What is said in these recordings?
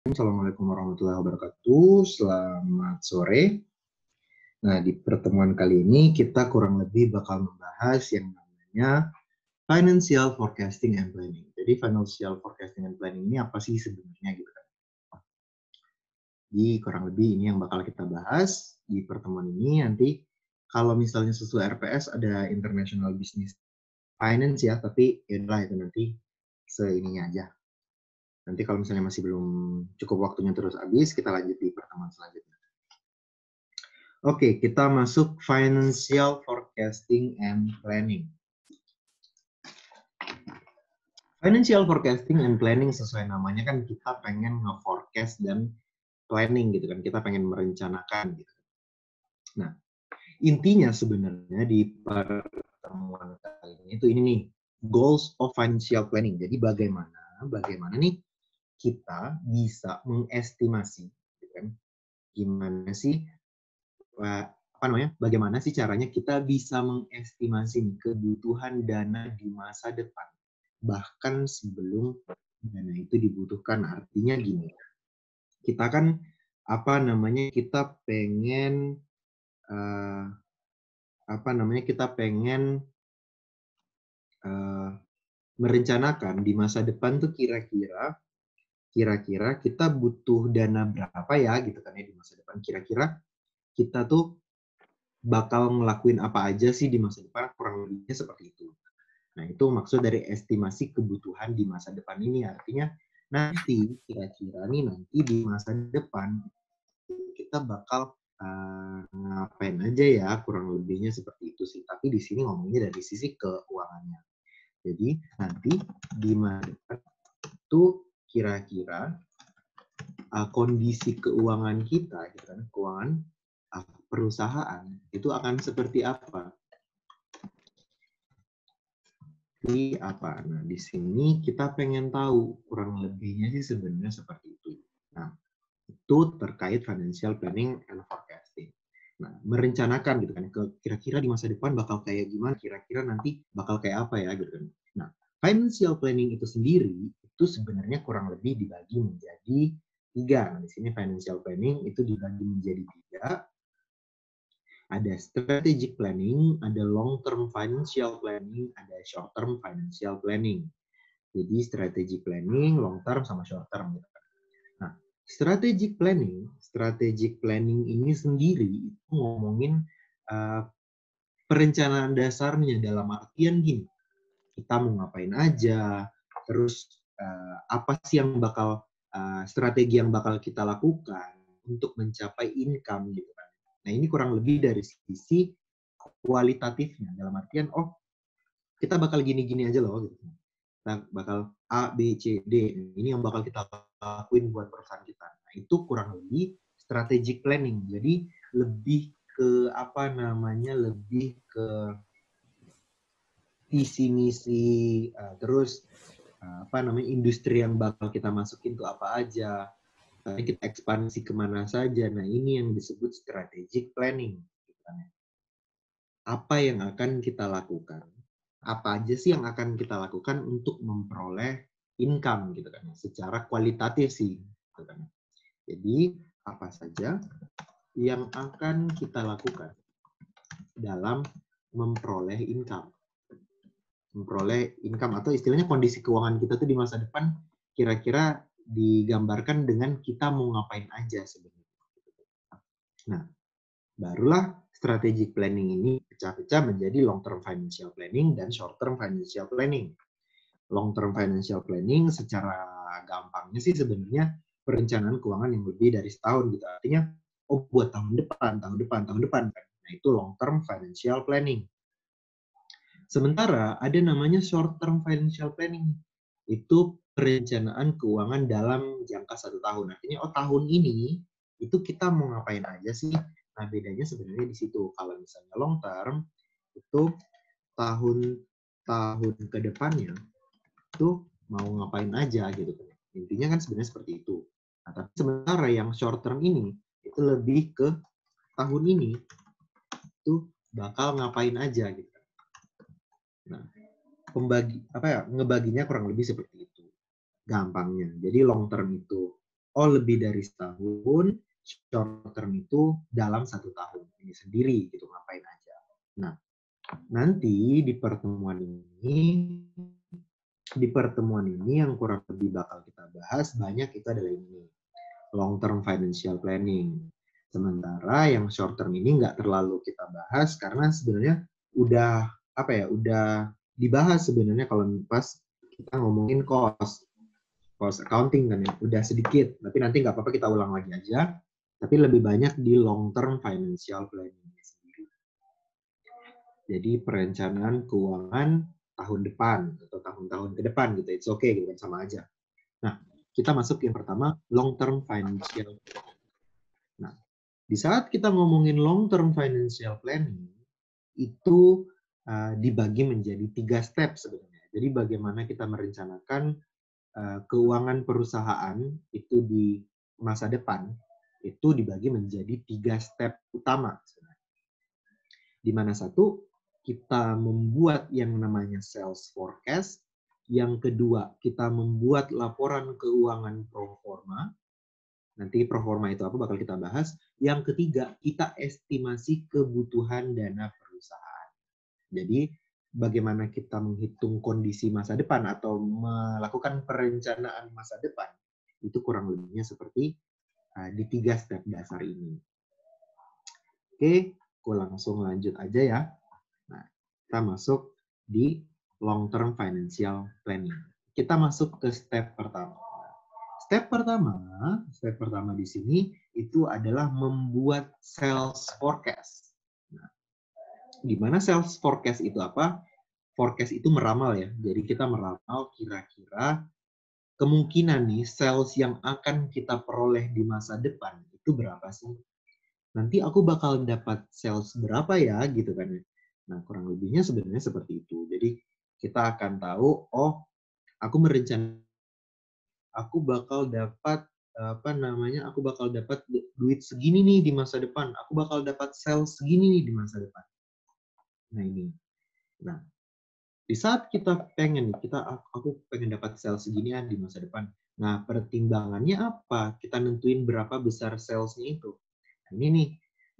Assalamualaikum warahmatullahi wabarakatuh. Selamat sore. Nah, di pertemuan kali ini kita kurang lebih bakal membahas yang namanya financial forecasting and planning. Jadi financial forecasting and planning ini apa sih sebenarnya gitu kan? Jadi kurang lebih ini yang bakal kita bahas di pertemuan ini. Nanti kalau misalnya sesuai RPS ada International Business Finance ya, tapi ya udah itu nanti seininya aja. Nanti kalau misalnya masih belum cukup waktunya terus habis, kita lanjut di pertemuan selanjutnya. Oke, kita masuk financial forecasting and planning. Financial forecasting and planning sesuai namanya kan kita pengen nge-forecast dan planning gitu kan. Kita pengen merencanakan gitu. Nah, intinya sebenarnya di pertemuan kali ini itu ini nih, goals of financial planning. Jadi bagaimana nih kita bisa mengestimasi gitu kan. Gimana sih bagaimana sih caranya kita bisa mengestimasi kebutuhan dana di masa depan, bahkan sebelum dana itu dibutuhkan. Artinya gini, kita kan kita pengen uh, kita pengen uh, merencanakan di masa depan tuh kira-kira kita butuh dana berapa ya gitu kan ya di masa depan. Kira-kira kita tuh bakal ngelakuin apa aja sih di masa depan, kurang lebihnya seperti itu. Nah, itu maksud dari estimasi kebutuhan di masa depan ini. Artinya nanti kira-kira nih nanti di masa depan kita bakal ngapain aja ya, kurang lebihnya seperti itu sih. Tapi di sini ngomongnya dari sisi keuangannya. Jadi nanti di masa depan itu kira-kira kondisi keuangan kita, gitu kan, keuangan perusahaan itu akan seperti apa? Nah, di sini kita pengen tahu kurang lebihnya sih sebenarnya seperti itu. Nah, itu terkait financial planning and forecasting. Nah, merencanakan gitu kan, kira-kira di masa depan bakal kayak gimana, kira-kira nanti bakal kayak apa ya gitu kan. Nah, financial planning itu sendiri itu sebenarnya kurang lebih dibagi menjadi 3. Nah, di sini financial planning itu dibagi menjadi 3. Ada strategic planning, ada long term financial planning, ada short term financial planning. Jadi strategic planning, long term sama short term gitu kan. Nah, strategic planning ini sendiri itu ngomongin perencanaan dasarnya dalam artian gini. Kita mau ngapain aja, terus apa sih yang bakal strategi yang bakal kita lakukan untuk mencapai income gitu kan. Nah, ini kurang lebih dari sisi kualitatifnya dalam artian kita bakal gini-gini aja loh gitu. Kita bakal A, B, C, D. Ini yang bakal kita lakuin buat perusahaan kita. Nah, itu kurang lebih strategic planning. Jadi lebih ke lebih ke visi misi, terus industri yang bakal kita masukin tuh apa aja, kita ekspansi kemana saja. Nah, ini yang disebut strategic planning. Apa yang akan kita lakukan? Apa aja sih yang akan kita lakukan untuk memperoleh income gitu kan, secara kualitatif sih. Gitu kan. Jadi apa saja yang akan kita lakukan dalam memperoleh income? Memperoleh income atau istilahnya kondisi keuangan kita tuh di masa depan kira-kira digambarkan dengan kita mau ngapain aja sebenarnya. Nah, barulah strategic planning ini pecah-pecah menjadi long term financial planning dan short term financial planning. Long term financial planning secara gampangnya sih sebenarnya perencanaan keuangan yang lebih dari setahun gitu. Artinya, buat tahun depan. Nah, itu long term financial planning. Sementara ada namanya short term financial planning. Itu perencanaan keuangan dalam jangka 1 tahun. Artinya, tahun ini itu kita mau ngapain aja sih? Nah, bedanya sebenarnya di situ. Kalau misalnya long term, itu tahun ke depannya itu mau ngapain aja gitu kan. Intinya kan sebenarnya seperti itu. Nah, tapi sementara yang short term ini itu lebih ke tahun ini itu bakal ngapain aja gitu. Nah, ngebaginya kurang lebih seperti itu. Gampangnya. Jadi long term itu oh lebih dari setahun, short term itu dalam 1 tahun ini sendiri gitu, ngapain aja. Nah, nanti di pertemuan ini yang kurang lebih bakal kita bahas banyak itu adalah ini, long term financial planning. Sementara yang short term ini nggak terlalu kita bahas karena sebenarnya udah udah dibahas sebenarnya kalau pas kita ngomongin cost accounting kan ya, udah sedikit, tapi nanti nggak apa-apa kita ulang lagi aja, tapi lebih banyak di long term financial planning sendiri. Jadi perencanaan keuangan tahun depan atau tahun-tahun ke depan gitu, it's okay gitu kan, sama aja. Nah, kita masuk yang pertama, long term financial. Nah, di saat kita ngomongin long term financial planning, itu dibagi menjadi 3 step sebenarnya. Jadi bagaimana kita merencanakan keuangan perusahaan itu di masa depan, itu dibagi menjadi 3 step utama. Di mana satu, kita membuat yang namanya sales forecast. Yang kedua, kita membuat laporan keuangan pro forma. Nanti pro forma itu apa bakal kita bahas. Yang ketiga, kita estimasi kebutuhan dana perusahaan. Jadi, bagaimana kita menghitung kondisi masa depan atau melakukan perencanaan masa depan, itu kurang lebihnya seperti di 3 step dasar ini. Oke, aku langsung lanjut aja ya. Nah, kita masuk di long term financial planning. Kita masuk ke step pertama. Step pertama di sini itu adalah membuat sales forecast. Nah, gimana sales forecast itu apa? Forecast itu meramal ya. Jadi kita meramal kira-kira kemungkinan nih sales yang akan kita peroleh di masa depan itu berapa sih? Nanti aku bakal dapat sales berapa ya gitu kan ya. Nah, kurang lebihnya sebenarnya seperti itu. Jadi kita akan tahu, oh, aku merencanakan aku bakal dapat aku bakal dapat duit segini nih di masa depan. Aku bakal dapat sales segini nih di masa depan. Nah, ini. Nah, di saat kita pengen aku pengen dapat sales seginian di masa depan. Nah, pertimbangannya apa? Kita nentuin berapa besar salesnya itu. Nah, ini nih.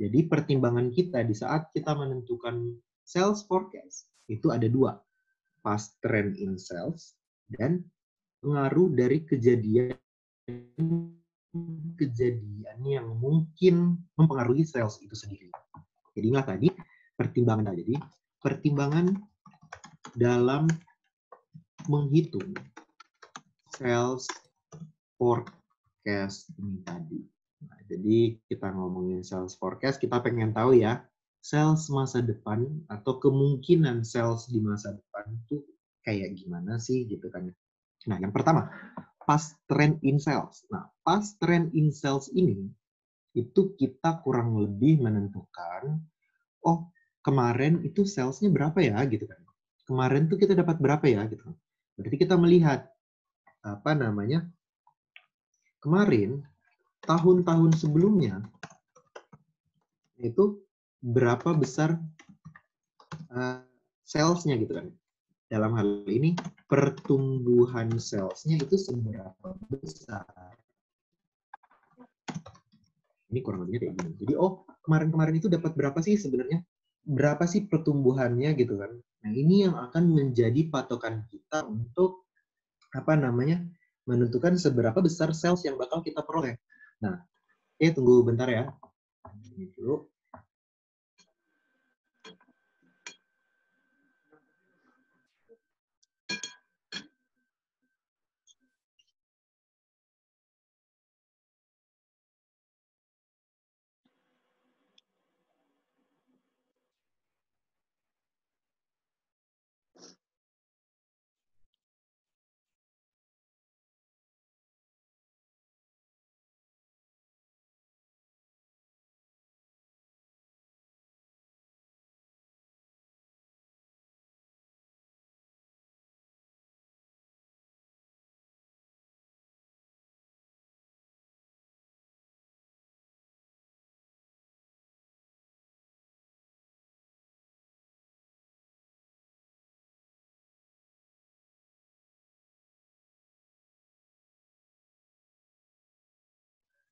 Jadi pertimbangan kita di saat kita menentukan sales forecast itu ada 2, past trend in sales dan pengaruh dari kejadian yang mungkin mempengaruhi sales itu sendiri. Jadi ingat tadi pertimbangan tadi, pertimbangan dalam menghitung sales forecast ini tadi. Nah, jadi kita ngomongin sales forecast, kita pengen tahu ya, sales masa depan atau kemungkinan sales di masa depan itu kayak gimana sih gitu kan. Nah, yang pertama, past trend in sales. Nah, past trend in sales ini itu kita kurang lebih menentukan, oh, kemarin itu salesnya berapa ya gitu kan. Kemarin tuh kita dapat berapa ya gitu. Berarti kita melihat kemarin tahun-tahun sebelumnya itu berapa besar salesnya gitu kan. Dalam hal ini pertumbuhan salesnya itu seberapa besar. Ini kurang lebihnya kayak gini. Jadi kemarin-kemarin itu dapat berapa sih sebenarnya? Berapa sih pertumbuhannya gitu kan. Nah, ini yang akan menjadi patokan kita untuk menentukan seberapa besar sales yang bakal kita peroleh. Nah, tunggu bentar ya. Ini dulu.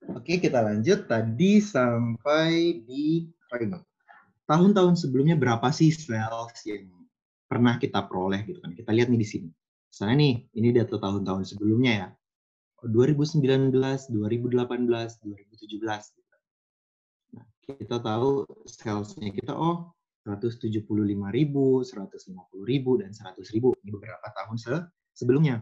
Oke, kita lanjut. Tadi sampai di tahun-tahun sebelumnya berapa sih sales yang pernah kita peroleh gitu kan. Kita lihat nih di sini. Misalnya nih, ini data tahun-tahun sebelumnya ya. 2019, 2018, 2017. Nah, kita tahu salesnya kita, 175.000, 150.000, dan 100.000. Ini beberapa tahun sebelumnya.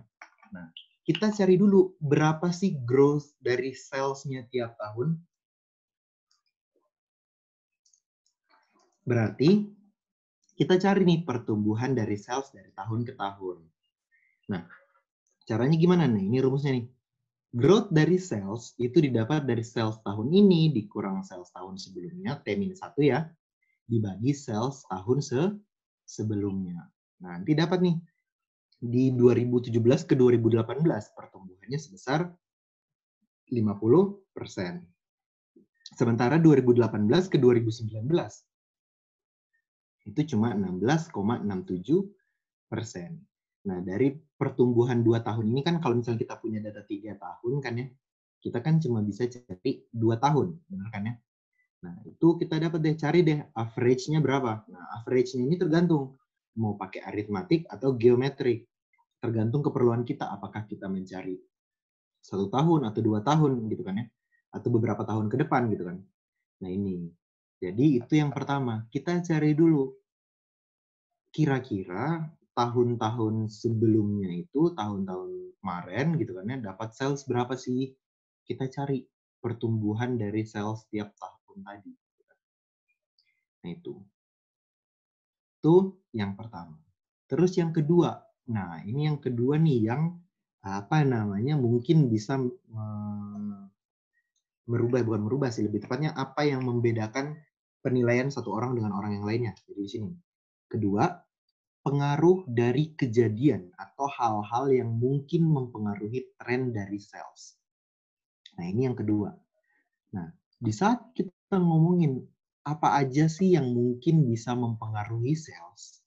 Nah, kita cari dulu berapa sih growth dari salesnya tiap tahun. Berarti kita cari nih pertumbuhan dari sales dari tahun ke tahun. Nah, caranya gimana nih? Ini rumusnya nih. Growth dari sales itu didapat dari sales tahun ini dikurang sales tahun sebelumnya, T-1 ya, dibagi sales tahun sebelumnya. Nah, nanti dapat nih, di 2017 ke 2018 pertumbuhannya sebesar 50%. Sementara 2018 ke 2019 itu cuma 16,67%. Nah, dari pertumbuhan 2 tahun ini kan kalau misalnya kita punya data 3 tahun kan ya, kita kan cuma bisa cari 2 tahun, benar kan ya? Nah, itu kita dapat deh, cari deh average-nya berapa. Nah, average-nya ini tergantung mau pakai aritmatik atau geometrik. Tergantung keperluan kita, apakah kita mencari 1 tahun atau 2 tahun gitu kan ya, atau beberapa tahun ke depan gitu kan. Nah, ini. Jadi itu yang pertama, kita cari dulu kira-kira tahun-tahun sebelumnya itu, tahun-tahun kemarin gitu kan ya, dapat sales berapa sih? Kita cari pertumbuhan dari sales tiap tahun tadi. Nah, itu yang pertama. Terus yang kedua, nah ini yang kedua nih yang apa namanya mungkin bisa merubah, bukan merubah sih, lebih tepatnya apa yang membedakan penilaian satu orang dengan orang yang lainnya. Jadi di sini. Kedua, pengaruh dari kejadian atau hal-hal yang mungkin mempengaruhi tren dari sales. Nah, ini yang kedua. Nah, di saat kita ngomongin apa aja sih yang mungkin bisa mempengaruhi sales,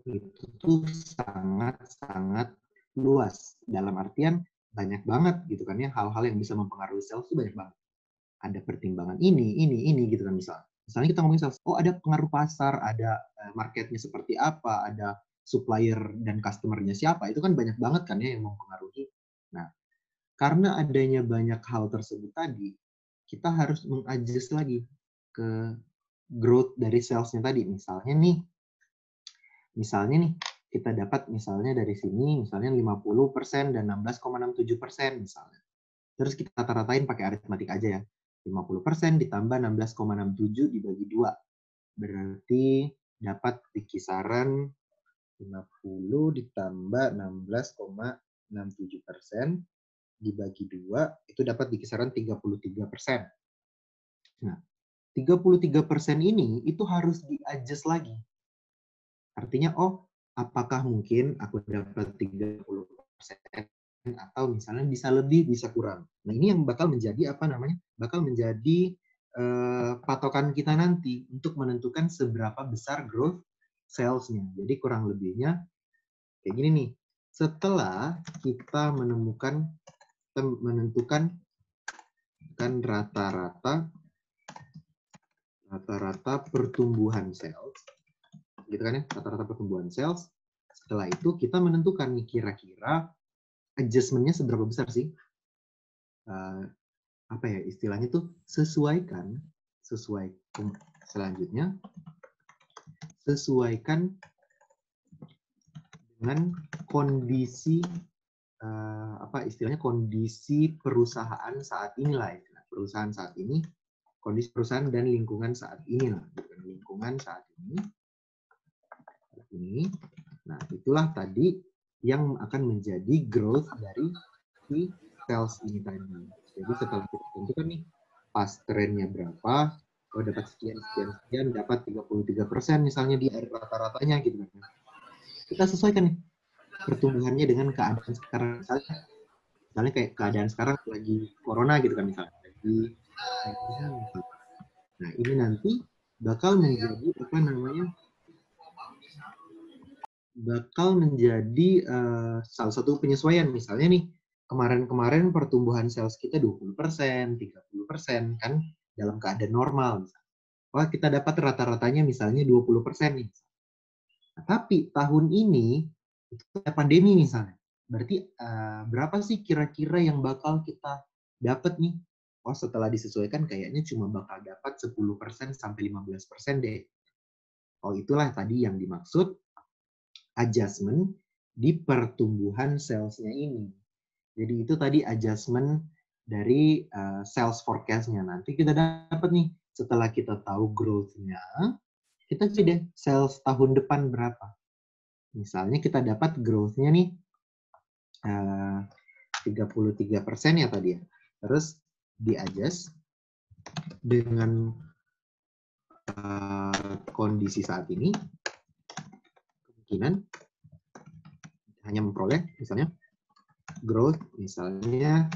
itu tuh sangat-sangat luas. Dalam artian banyak banget gitu kan ya, hal-hal yang bisa mempengaruhi sales itu banyak banget. Ada pertimbangan ini gitu kan misalnya. Misalnya kita ngomongin sales, ada pengaruh pasar, ada marketnya seperti apa, ada supplier dan customer-nya siapa, itu kan banyak banget kan ya yang mempengaruhi. Nah, karena adanya banyak hal tersebut tadi, kita harus mengadjust lagi ke growth dari sales-nya tadi. Misalnya nih, kita dapat misalnya dari sini, misalnya 50% dan 16,67% misalnya. Terus kita rata-ratain pakai aritmatik aja ya. 50% ditambah 16,67 dibagi 2. Berarti dapat di kisaran 50 ditambah 16,67% dibagi 2, itu dapat di kisaran 33%. Nah, 33% ini itu harus di-adjust lagi. Artinya, apakah mungkin aku dapat 30% atau misalnya bisa lebih, bisa kurang. Nah, ini yang bakal menjadi bakal menjadi patokan kita nanti untuk menentukan seberapa besar growth sales-nya. Jadi kurang lebihnya kayak gini nih. Setelah kita menentukan kan rata-rata pertumbuhan sales, gitu kan ya, rata-rata pertumbuhan sales. Setelah itu kita menentukan nih kira-kira adjustment-nya seberapa besar sih? Apa ya istilahnya tuh, sesuaikan dengan kondisi kondisi perusahaan saat inilah, perusahaan saat ini, kondisi perusahaan dan lingkungan saat ini lah, lingkungan saat ini. Nah, itulah tadi yang akan menjadi growth dari si sales ini tadi. Jadi setelah kita tentukan nih, pas trennya berapa, dapat sekian, dapat 33% misalnya di rata-ratanya gitu kan. Kita sesuaikan nih pertumbuhannya dengan keadaan sekarang. Misalnya kayak keadaan sekarang lagi corona gitu kan misalnya. Nah, ini nanti bakal menjadi salah satu penyesuaian. Misalnya nih, kemarin-kemarin pertumbuhan sales kita 20%, 30% kan dalam keadaan normal. Wah, kita dapat rata-ratanya misalnya 20% nih. Nah, tapi tahun ini itu ada pandemi misalnya. Berarti berapa sih kira-kira yang bakal kita dapat nih? Oh, setelah disesuaikan kayaknya cuma bakal dapat 10% sampai 15% deh. Oh, itulah tadi yang dimaksud adjustment di pertumbuhan sales-nya ini. Jadi itu tadi adjustment dari sales forecast-nya. Nanti kita dapat nih, setelah kita tahu growth-nya, kita cek deh sales tahun depan berapa. Misalnya kita dapat growth-nya nih 33% ya tadi ya. Terus di-adjust dengan kondisi saat ini, kemungkinan hanya memperoleh misalnya growth misalnya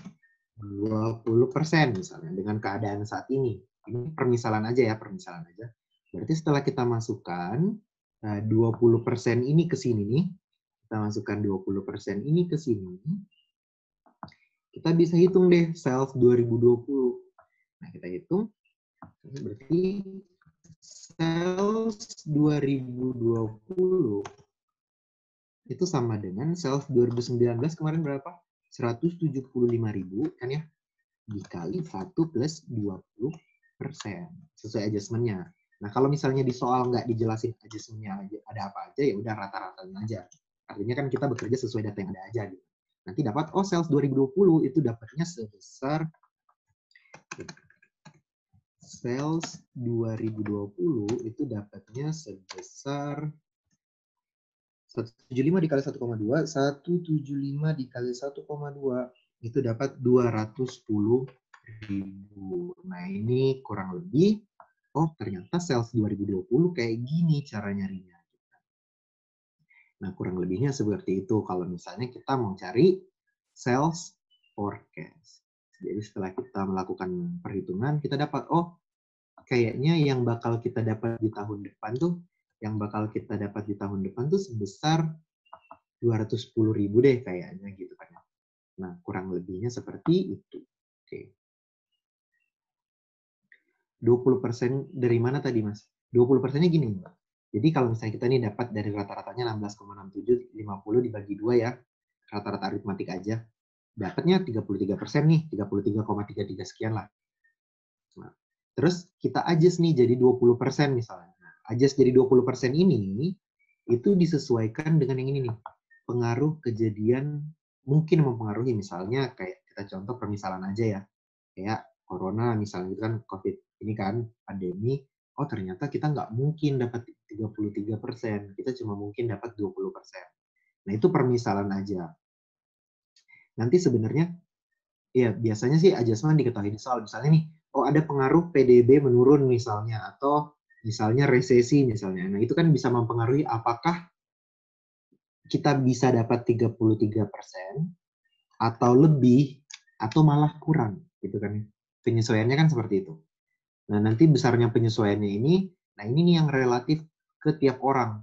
20% misalnya dengan keadaan saat ini. Ini permisalan aja ya, permisalan aja. Berarti setelah kita masukkan 20% ini ke sini nih, kita masukkan 20% ini ke sini, kita bisa hitung deh sales 2020. Nah, kita hitung, berarti sales 2020 itu sama dengan sales 2019 kemarin berapa? 175.000 kan ya? Dikali 1 plus 20%. Sesuai adjustment-nya. Nah, kalau misalnya di soal nggak dijelasin adjustment-nya ada apa aja, ya udah rata-ratanya aja. Artinya kan kita bekerja sesuai data yang ada aja. Gitu. Nanti dapat, oh sales 2020 itu dapatnya sebesar sales 2020 itu dapatnya sebesar 175 dikali 1,2, 175 dikali 1,2 itu dapat 210.000. Nah, ini kurang lebih, oh ternyata sales 2020 kayak gini cara nyarinya. Nah, kurang lebihnya seperti itu kalau misalnya kita mau cari sales forecast. Jadi setelah kita melakukan perhitungan, kita dapat, oh kayaknya yang bakal kita dapat di tahun depan tuh, sebesar 210.000 deh kayaknya gitu kan. Nah, kurang lebihnya seperti itu. Oke. 20% dari mana tadi, Mas? 20%-nya gini, Mbak. Jadi kalau misalnya kita nih dapat dari rata-ratanya 16,67, 50 dibagi 2 ya, rata-rata aritmatik aja. Dapatnya 33% nih, 33,33 sekian lah. Nah, terus kita adjust nih jadi 20% misalnya. Nah, adjust jadi 20% ini, itu disesuaikan dengan yang ini nih. Pengaruh kejadian mungkin mempengaruhi, misalnya kayak kita contoh permisalan aja ya. Kayak corona misalnya, itu kan COVID ini kan pandemi, oh ternyata kita nggak mungkin dapat 33%, kita cuma mungkin dapat 20%. Nah, itu permisalan aja. Nanti sebenarnya, ya biasanya sih adjustment diketahui di soal. Misalnya nih, oh ada pengaruh PDB menurun misalnya, atau misalnya resesi misalnya. Nah, itu kan bisa mempengaruhi apakah kita bisa dapat 33% atau lebih, atau malah kurang, gitu kan. Penyesuaiannya kan seperti itu. Nah, nanti besarnya penyesuaiannya ini, nah ini nih yang relatif ke tiap orang.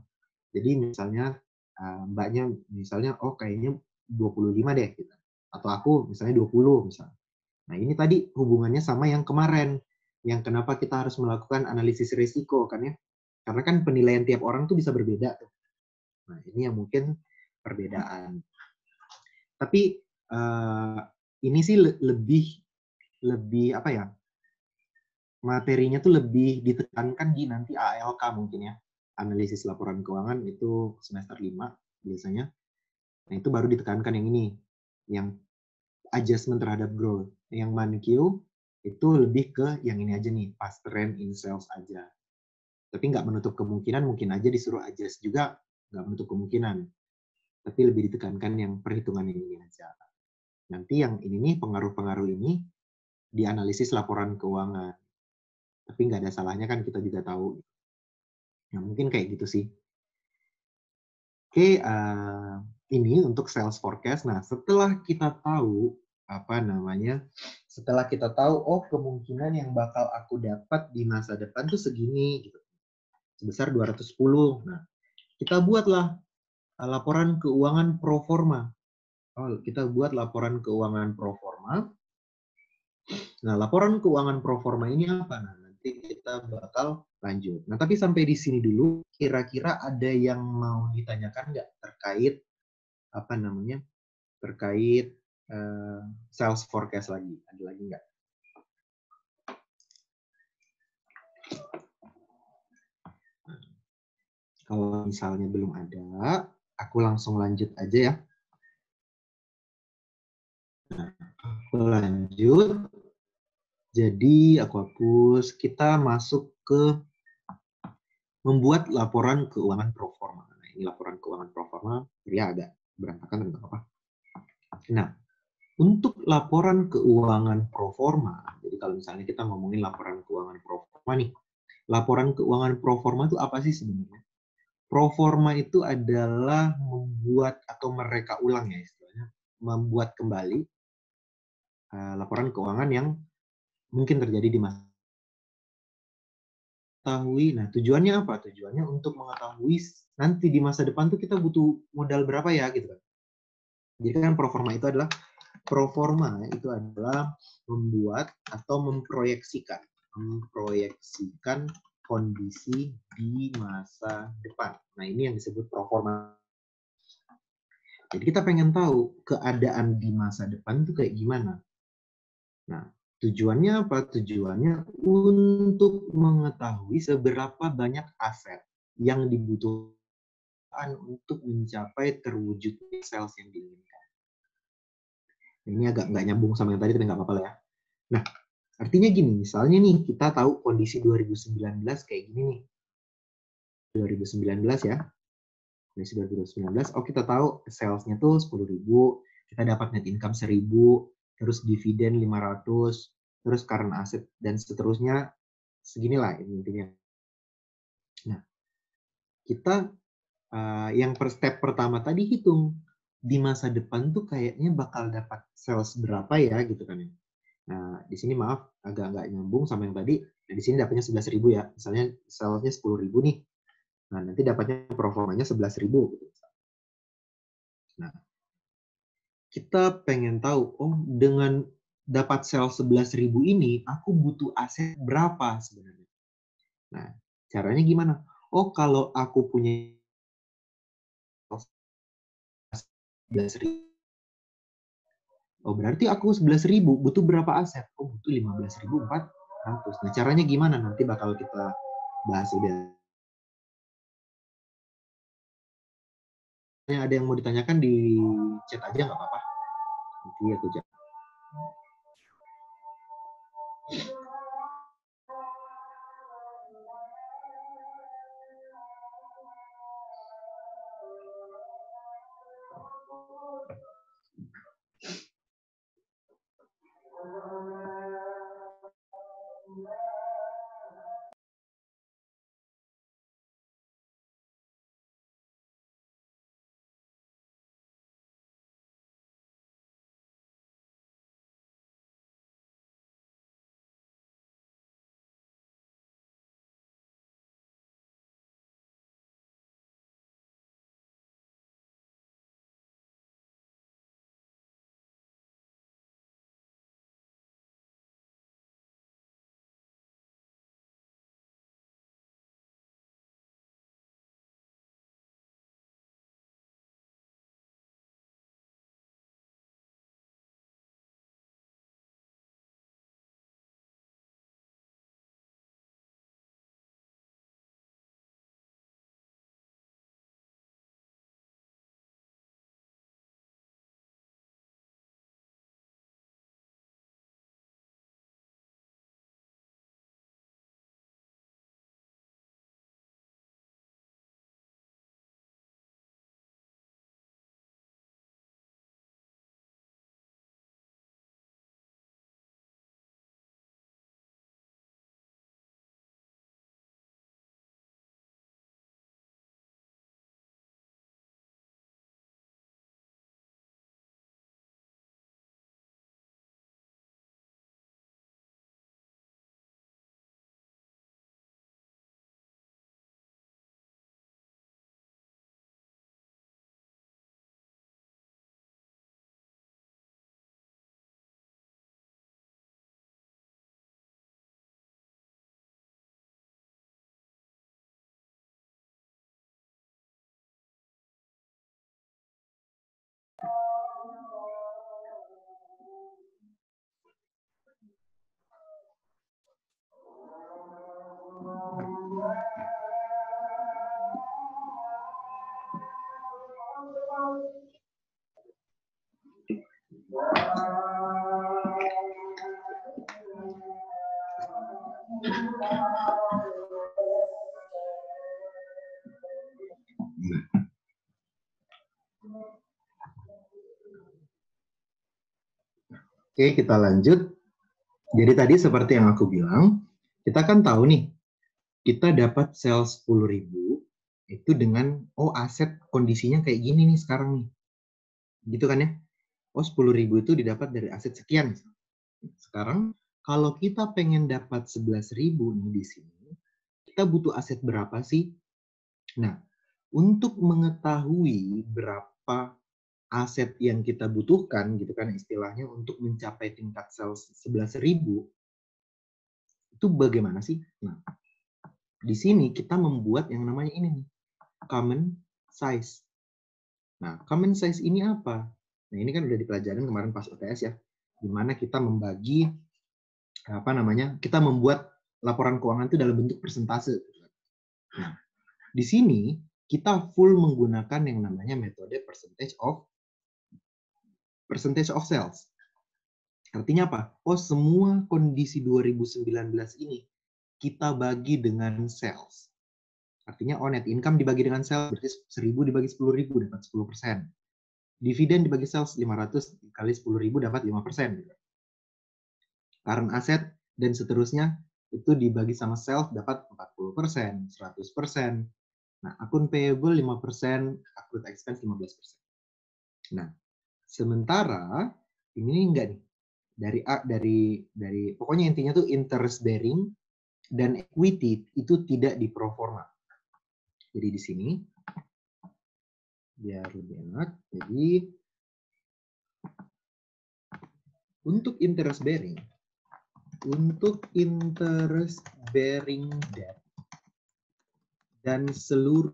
Jadi misalnya mbaknya misalnya, oh kayaknya 25 deh, gitu. Atau aku misalnya 20 misalnya. Nah, ini tadi hubungannya sama yang kemarin, yang kenapa kita harus melakukan analisis risiko kan ya. Karena kan penilaian tiap orang tuh bisa berbeda tuh. Nah, ini yang mungkin perbedaan. Tapi ini sih lebih apa ya? Materinya tuh lebih ditekankan di nanti ALK mungkin ya. Analisis laporan keuangan itu semester 5 biasanya. Nah, itu baru ditekankan yang ini, yang adjustment terhadap growth. Yang MANQ itu lebih ke yang ini aja nih, past trend in sales aja. Tapi nggak menutup kemungkinan, mungkin aja disuruh adjust juga, nggak menutup kemungkinan. Tapi lebih ditekankan yang perhitungan yang ini aja. Nanti yang ini nih, pengaruh-pengaruh ini dianalisis laporan keuangan. Tapi nggak ada salahnya kan kita juga tahu. Ya, mungkin kayak gitu sih. Oke, ini untuk sales forecast. Nah, setelah kita tahu setelah kita tahu, oh kemungkinan yang bakal aku dapat di masa depan tuh segini, gitu, sebesar 210. Nah, kita buatlah laporan keuangan pro forma. Oh, kita buat laporan keuangan pro forma. Nah, laporan keuangan pro forma ini apa? Nah, nanti kita bakal lanjut. Nah, tapi sampai di sini dulu, kira-kira ada yang mau ditanyakan nggak terkait apa namanya? Terkait sales forecast lagi? Ada lagi nggak? Kalau misalnya belum ada, aku langsung lanjut aja ya. Nah, aku lanjut. Jadi aku hapus. Kita masuk ke membuat laporan keuangan pro forma. Nah, ini laporan keuangan pro forma. Ya agak berantakan, tapi nggak apa-apa. Nah, untuk laporan keuangan pro forma, jadi kalau misalnya kita ngomongin laporan keuangan pro forma nih, laporan keuangan pro forma itu apa sih sebenarnya? Pro forma itu adalah membuat atau mereka ulang ya istilahnya, membuat kembali laporan keuangan yang mungkin terjadi di masa mengetahui. Nah, tujuannya apa? Tujuannya untuk mengetahui nanti di masa depan tuh kita butuh modal berapa ya gitu kan. Jadi kan pro forma itu adalah membuat atau memproyeksikan kondisi di masa depan. Nah, ini yang disebut pro forma. Jadi kita pengen tahu keadaan di masa depan itu kayak gimana. Nah, tujuannya apa? Tujuannya untuk mengetahui seberapa banyak aset yang dibutuhkan untuk mencapai terwujudnya sales yang diinginkan. Ini agak nggak nyambung sama yang tadi, tapi nggak apa-apa lah ya. Nah, artinya gini, misalnya nih, kita tahu kondisi 2019 kayak gini nih. 2019 ya, kondisi 2019, oh kita tahu sales-nya tuh 10.000, kita dapat net income 1.000, terus dividen 500, terus current asset, dan seterusnya seginilah intinya. Nah, kita yang per step pertama tadi hitung, di masa depan tuh kayaknya bakal dapat sales berapa ya gitu kan ya. Nah, di sini maaf agak nggak nyambung sama yang tadi. Nah, di sini dapatnya 11.000 ya. Misalnya salesnya 10.000 nih. Nah, nanti dapatnya performanya 11.000. Gitu. Nah, kita pengen tahu, oh dengan dapat sales 11.000 ini, aku butuh aset berapa sebenarnya. Nah, caranya gimana? Oh, kalau aku punya 11.000, oh berarti aku 11.000 butuh berapa aset? Oh butuh 15.400. Nah caranya gimana? Nanti bakal kita bahas lebih. Ada yang mau ditanyakan di chat aja nggak apa-apa. Nanti aku jawab. Oke, kita lanjut. Jadi tadi seperti yang aku bilang, kita kan tahu nih, kita dapat sell 10.000 itu dengan, oh aset kondisinya kayak gini nih sekarang nih. Gitu kan ya? Oh 10.000 itu didapat dari aset sekian. Sekarang kalau kita pengen dapat 11.000 nih di sini, kita butuh aset berapa sih? Nah, untuk mengetahui berapa aset yang kita butuhkan gitu kan istilahnya untuk mencapai tingkat sales 11.000 itu bagaimana sih? Nah, di sini kita membuat yang namanya ini nih, common size. Nah, common size ini apa? Nah, ini kan udah dipelajarin kemarin pas UTS ya, di mana kita membagi apa namanya? Kita membuat laporan keuangan itu dalam bentuk persentase. Nah, di sini kita full menggunakan yang namanya metode percentage of sales. Artinya apa? Oh, semua kondisi 2019 ini kita bagi dengan sales. Artinya, oh net income dibagi dengan sales, berarti 1.000 dibagi 10.000 dapat 10%. Dividen dibagi sales 500 kali 10.000 dapat 5%. Current asset dan seterusnya itu dibagi sama sales dapat 40%, 100%. Nah, akun payable 5%, accrued expense 15%. Nah, sementara ini enggak nih. Dari pokoknya intinya tuh interest bearing dan equity itu tidak diproforma. Jadi di sini biar lebih enak. Jadi untuk interest bearing debt dan seluruh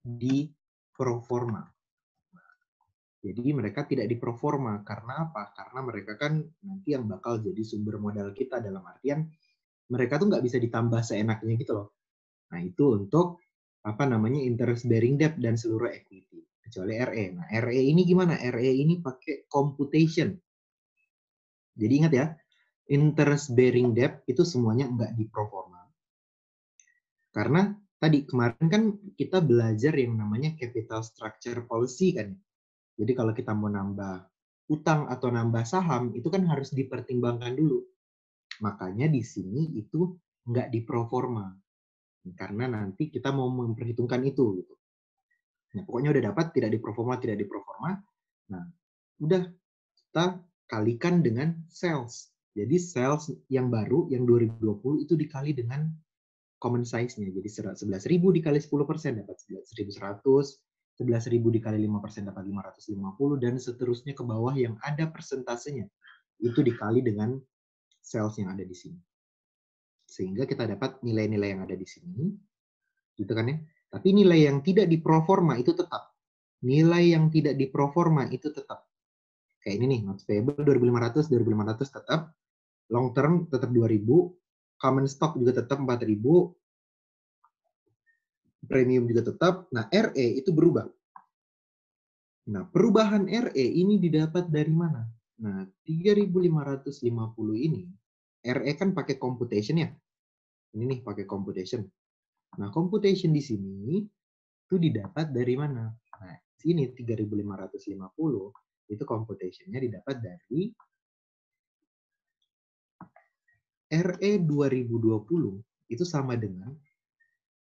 di proforma. Jadi mereka tidak diproforma karena apa? Karena mereka kan nanti yang bakal jadi sumber modal kita dalam artian mereka tuh nggak bisa ditambah seenaknya gitu loh. Nah itu untuk apa namanya interest bearing debt dan seluruh equity kecuali RE. Nah RE ini gimana? RE ini pakai computation. Jadi ingat ya, interest bearing debt itu semuanya nggak diproforma. Karena tadi kemarin kan kita belajar yang namanya capital structure policy kan. Jadi kalau kita mau nambah utang atau nambah saham, itu kan harus dipertimbangkan dulu. Makanya di sini itu nggak diproforma. Karena nanti kita mau memperhitungkan itu. Gitu. Nah, pokoknya udah dapat, tidak diproforma. Nah, udah kita kalikan dengan sales. Jadi sales yang baru, yang 2020 itu dikali dengan common size-nya. Jadi 11.000 dikali 10% dapat 11.100. 11.000 dikali 5% dapat 550 dan seterusnya ke bawah yang ada persentasenya itu dikali dengan sales yang ada di sini sehingga kita dapat nilai-nilai yang ada di sini gitu kan ya. Tapi nilai yang tidak diproforma itu tetap kayak ini nih, notes payable 2.500 tetap, long term tetap 2.000, common stock juga tetap 4.000, premium juga tetap. Nah, RE itu berubah. Nah, perubahan RE ini didapat dari mana? Nah, 3.550 ini, RE kan pakai computation ya. Ini nih pakai computation. Nah, computation di sini itu didapat dari mana? Nah, sini 3.550 itu computationnya didapat dari RE 2020 itu sama dengan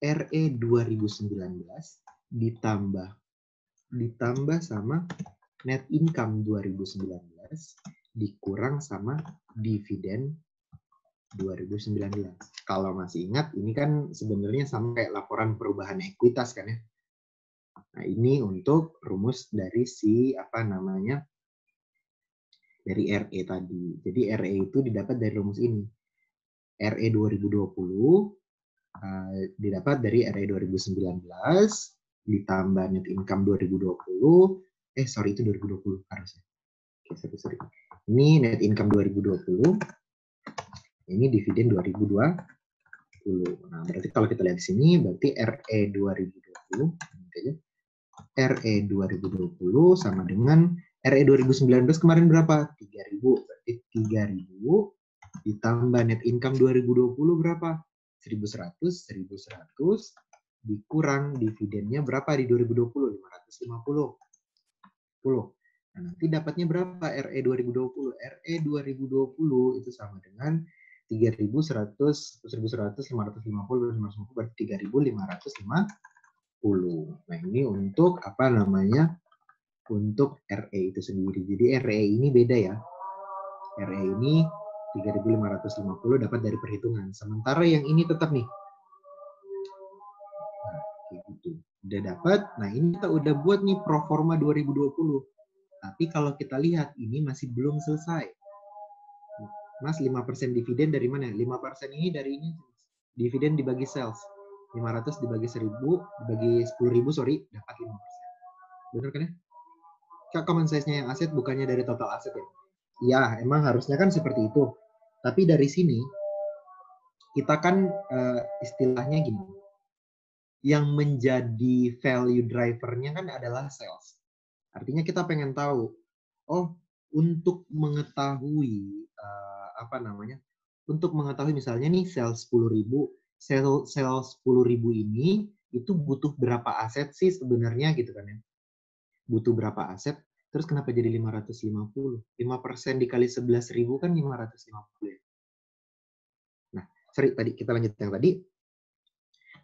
RE 2019 ditambah sama net income 2019 dikurang sama dividen 2019. Kalau masih ingat, ini kan sebenarnya sama kayak laporan perubahan ekuitas kan ya. Nah, ini untuk rumus dari dari RE tadi. Jadi RE itu didapat dari rumus ini. RE 2020 didapat dari RE 2019 ditambah net income 2020. Itu 2020 harusnya. Oke, sorry. Ini net income 2020 Ini dividen 2020. Nah, berarti kalau kita lihat di sini, berarti RE 2020, RE 2020 sama dengan RE 2019 kemarin berapa? 3.000. Berarti 3.000 ditambah net income 2020 berapa? 1.100, 1.100 dikurang dividennya berapa di 2020? 550. Nah, nanti dapatnya berapa RE 2020? RE 2020 itu sama dengan 3.100, 1.100, 550, 550 berarti 3.550. Nah, ini untuk apa namanya? Untuk RE itu sendiri. Jadi RE ini beda ya. RE ini 3.550 dapat dari perhitungan. Sementara yang ini tetap nih. Nah, kayak gitu. Udah dapat. Nah, ini kita udah buat nih pro forma 2020. Tapi kalau kita lihat ini masih belum selesai. Mas, 5% dividen dari mana? 5% ini dari ini. Dividen dibagi sales. 500 dibagi 1.000, dibagi 10.000, sorry, dapat 5%. Benar kan ya? Common size-nya yang aset bukannya dari total aset ya? Ya, emang harusnya kan seperti itu. Tapi dari sini, kita kan istilahnya gini. Yang menjadi value driver-nya kan adalah sales. Artinya kita pengen tahu, oh, untuk mengetahui apa namanya? Untuk mengetahui misalnya nih sales 10.000, sales 10.000 ini itu butuh berapa aset sih sebenarnya gitu kan ya? Butuh berapa aset? Terus kenapa jadi 550? 5% dikali 11.000 kan 550 ya. Nah, sorry tadi kita lanjut yang tadi.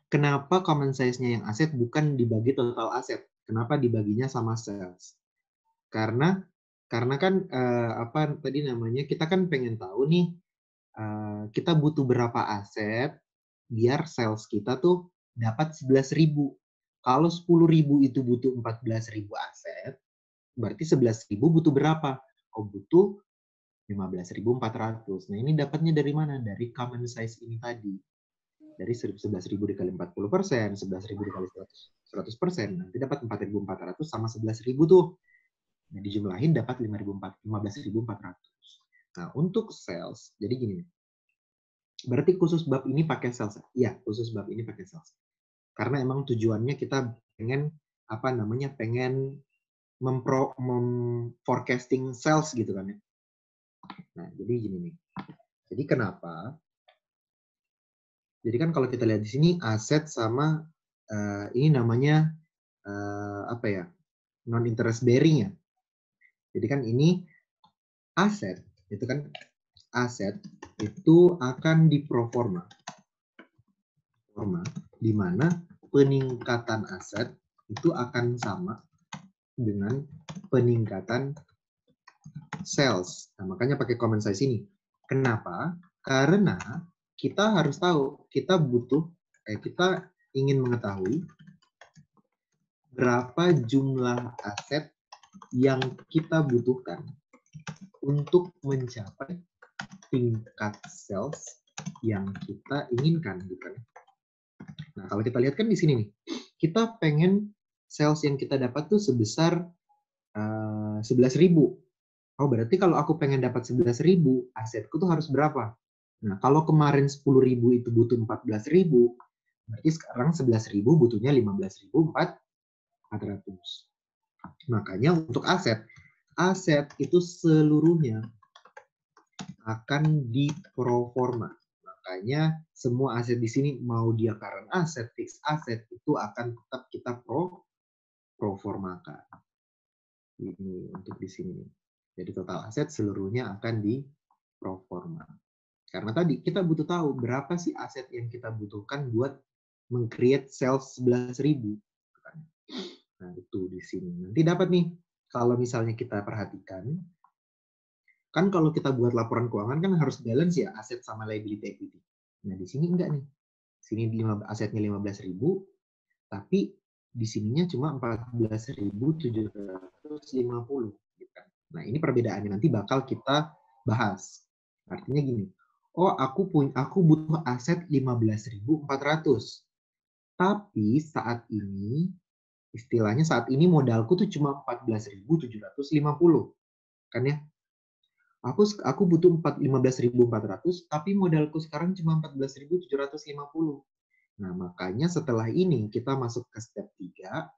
Kenapa common size-nya yang aset bukan dibagi total aset? Kenapa dibaginya sama sales? Karena kan apa tadi namanya, kita kan pengen tahu nih kita butuh berapa aset biar sales kita tuh dapat 11.000. Kalau 10.000 itu butuh 14.000 aset, berarti 11.000 butuh berapa? Oh, butuh 15.400. Nah, ini dapatnya dari mana? Dari common size ini tadi. Dari 11.000 dikali 40%, 11.000 dikali 100%, nanti dapat 4.400 sama 11.000 tuh. Nah, dijumlahin dapat 15.400. Nah, untuk sales, jadi gini. Berarti khusus bab ini pakai sales? Iya, khusus bab ini pakai sales. Karena emang tujuannya kita pengen, apa namanya, pengen forecasting sales gitu kan ya. Nah, jadi gini nih. Jadi kenapa? Jadi kan kalau kita lihat di sini aset sama ini namanya apa ya, non interest bearing ya. Jadi kan ini aset, itu kan aset itu akan diproforma, di mana peningkatan aset itu akan sama dengan peningkatan sales. Nah, makanya pakai common size ini. Kenapa? Karena kita harus tahu, kita ingin mengetahui berapa jumlah aset yang kita butuhkan untuk mencapai tingkat sales yang kita inginkan, bukan? Nah, kalau kita lihat kan di sini nih, kita pengen sales yang kita dapat tuh sebesar 11.000. Oh, berarti kalau aku pengen dapat 11.000, asetku tuh harus berapa? Nah, kalau kemarin 10.000 itu butuh 14.000, berarti sekarang 11.000 butuhnya 15.400. Makanya untuk aset itu seluruhnya akan diproforma. Makanya semua aset di sini, mau dia current aset, fixed asset, itu akan tetap kita proformakan. Ini untuk di sini. Jadi total aset seluruhnya akan diproforma. Karena tadi kita butuh tahu berapa sih aset yang kita butuhkan buat meng-create sales 11.000. Nah, itu di sini. Nanti dapat nih, kalau misalnya kita perhatikan, kan kalau kita buat laporan keuangan kan harus balance ya aset sama liability equity. Nah, di sini enggak nih. Sini asetnya 15.000, tapi di sininya cuma 14.750. Nah, ini perbedaannya nanti bakal kita bahas. Artinya gini, oh aku butuh aset 15.400. Tapi saat ini, istilahnya saat ini modalku tuh cuma 14.750. Kan ya? Aku butuh 15.400, tapi modalku sekarang cuma 14.750. Nah, makanya setelah ini kita masuk ke step 3,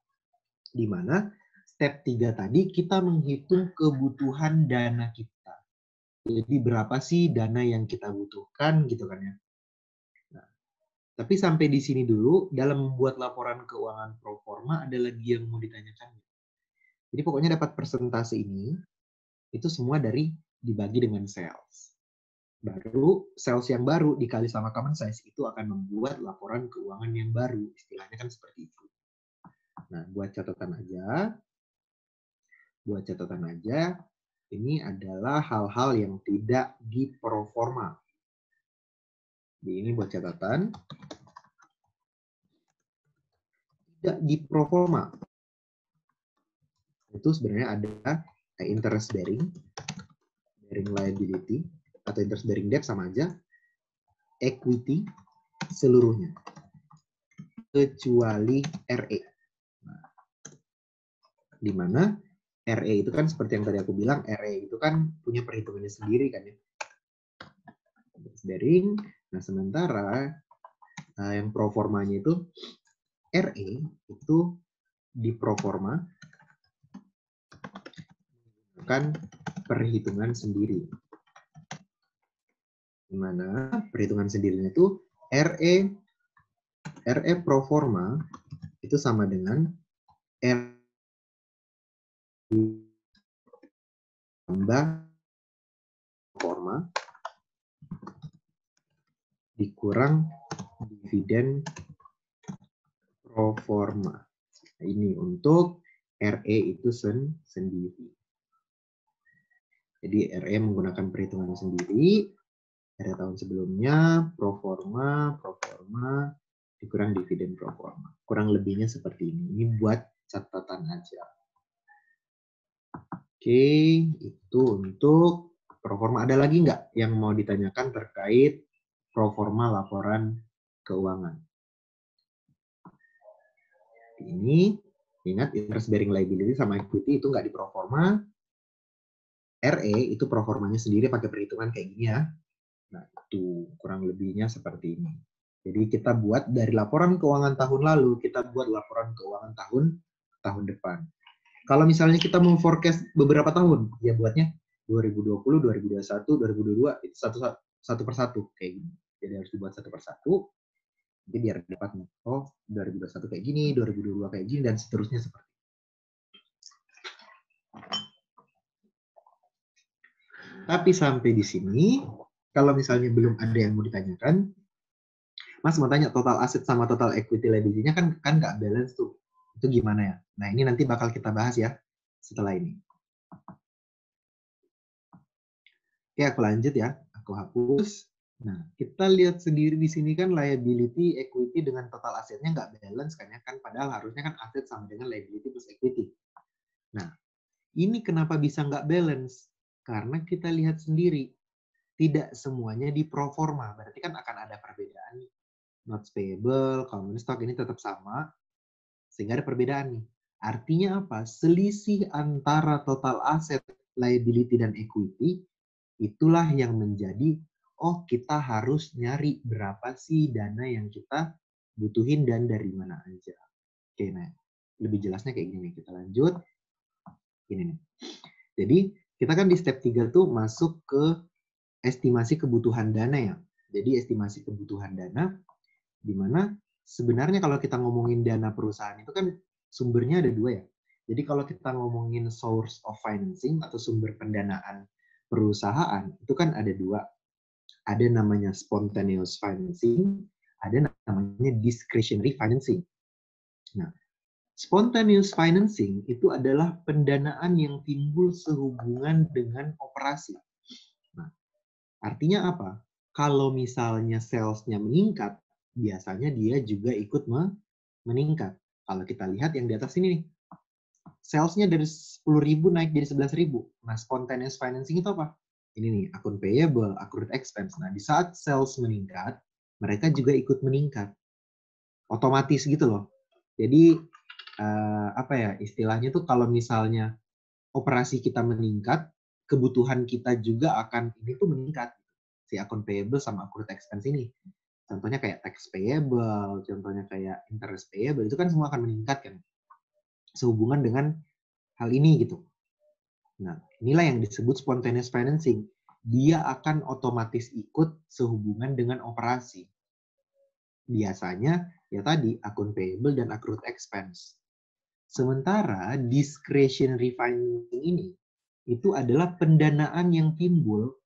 di mana step 3 tadi kita menghitung kebutuhan dana kita. Jadi berapa sih dana yang kita butuhkan gitu kan ya. Nah, tapi sampai di sini dulu, dalam membuat laporan keuangan pro forma ada lagi yang mau ditanyakan. Jadi pokoknya dapat persentase ini, itu semua dari dibagi dengan sales. Baru sales yang baru dikali sama common size itu akan membuat laporan keuangan yang baru. Istilahnya kan seperti itu. Nah, buat catatan aja, ini adalah hal-hal yang tidak diproforma. Ini buat catatan. Tidak diproforma. Itu sebenarnya ada interest bearing liability, atau interest bearing debt sama aja, equity seluruhnya, kecuali RE. Nah, di mana RE itu kan seperti yang tadi aku bilang, RE itu kan punya perhitungannya sendiri kan ya. Interest bearing. Nah, sementara yang proformanya itu RE itu di proforma menggunakan perhitungan sendiri. Di mana perhitungan sendirinya itu RE proforma itu sama dengan R tambah proforma dikurang dividen proforma. Nah, ini untuk RE itu sendiri. Jadi RE menggunakan perhitungan sendiri. RE tahun sebelumnya proforma dikurang dividen proforma. Kurang lebihnya seperti ini. Ini buat catatan aja. Oke, itu untuk proforma. Ada lagi nggak yang mau ditanyakan terkait proforma laporan keuangan? Ini, ingat interest bearing liability sama equity itu nggak di proforma. RE itu proformanya sendiri pakai perhitungan kayak gini ya. Nah, itu kurang lebihnya seperti ini. Jadi kita buat dari laporan keuangan tahun lalu, kita buat laporan keuangan tahun depan. Kalau misalnya kita mau forecast beberapa tahun, ya buatnya 2020, 2021, 2022 itu satu persatu kayak gini. Jadi harus dibuat satu persatu. Jadi biar dapat 2021 kayak gini, 2022 kayak gini, dan seterusnya seperti itu. Tapi sampai di sini, kalau misalnya belum ada yang mau ditanyakan, Mas mau tanya total aset sama total equity liability-nya kan nggak balance tuh. Itu gimana ya? Nah, ini nanti bakal kita bahas ya setelah ini. Oke, aku lanjut ya. Aku hapus. Nah, kita lihat sendiri di sini kan liability, equity dengan total asetnya nggak balance kan ya. Kan padahal harusnya kan aset sama dengan liability plus equity. Nah, ini kenapa bisa nggak balance? Karena kita lihat sendiri, tidak semuanya di pro forma. Berarti kan akan ada perbedaan. Notes payable, common stock ini tetap sama, sehingga ada perbedaan nih. Artinya apa? Selisih antara total aset, liability, dan equity, itulah yang menjadi, oh kita harus nyari berapa sih dana yang kita butuhin dan dari mana aja. Oke, nah lebih jelasnya kayak gini. Kita lanjut. Ini nih. Jadi kita kan di step 3 tuh masuk ke estimasi kebutuhan dana ya. Jadi estimasi kebutuhan dana, di mana sebenarnya kalau kita ngomongin dana perusahaan itu kan sumbernya ada dua ya. Jadi kalau kita ngomongin source of financing atau sumber pendanaan perusahaan, itu kan ada dua. Ada namanya spontaneous financing, ada namanya discretionary financing. Nah, spontaneous financing itu adalah pendanaan yang timbul sehubungan dengan operasi. Nah, artinya apa? Kalau misalnya sales-nya meningkat, biasanya dia juga ikut meningkat. Kalau kita lihat yang di atas ini nih, sales-nya dari 10.000 naik jadi 11.000. Nah, spontaneous financing itu apa? Ini nih, akun payable, accrued expense. Nah, di saat sales meningkat, mereka juga ikut meningkat. Otomatis gitu loh. Jadi, apa ya, istilahnya tuh kalau misalnya operasi kita meningkat, kebutuhan kita juga akan ini tuh meningkat. Si account payable sama accrued expense ini. Contohnya kayak tax payable, contohnya kayak interest payable, itu kan semua akan meningkat kan. Sehubungan dengan hal ini gitu. Nah, inilah yang disebut spontaneous financing. Dia akan otomatis ikut sehubungan dengan operasi. Biasanya, ya tadi, account payable dan accrued expense. Sementara discretionary financing ini, itu adalah pendanaan yang timbul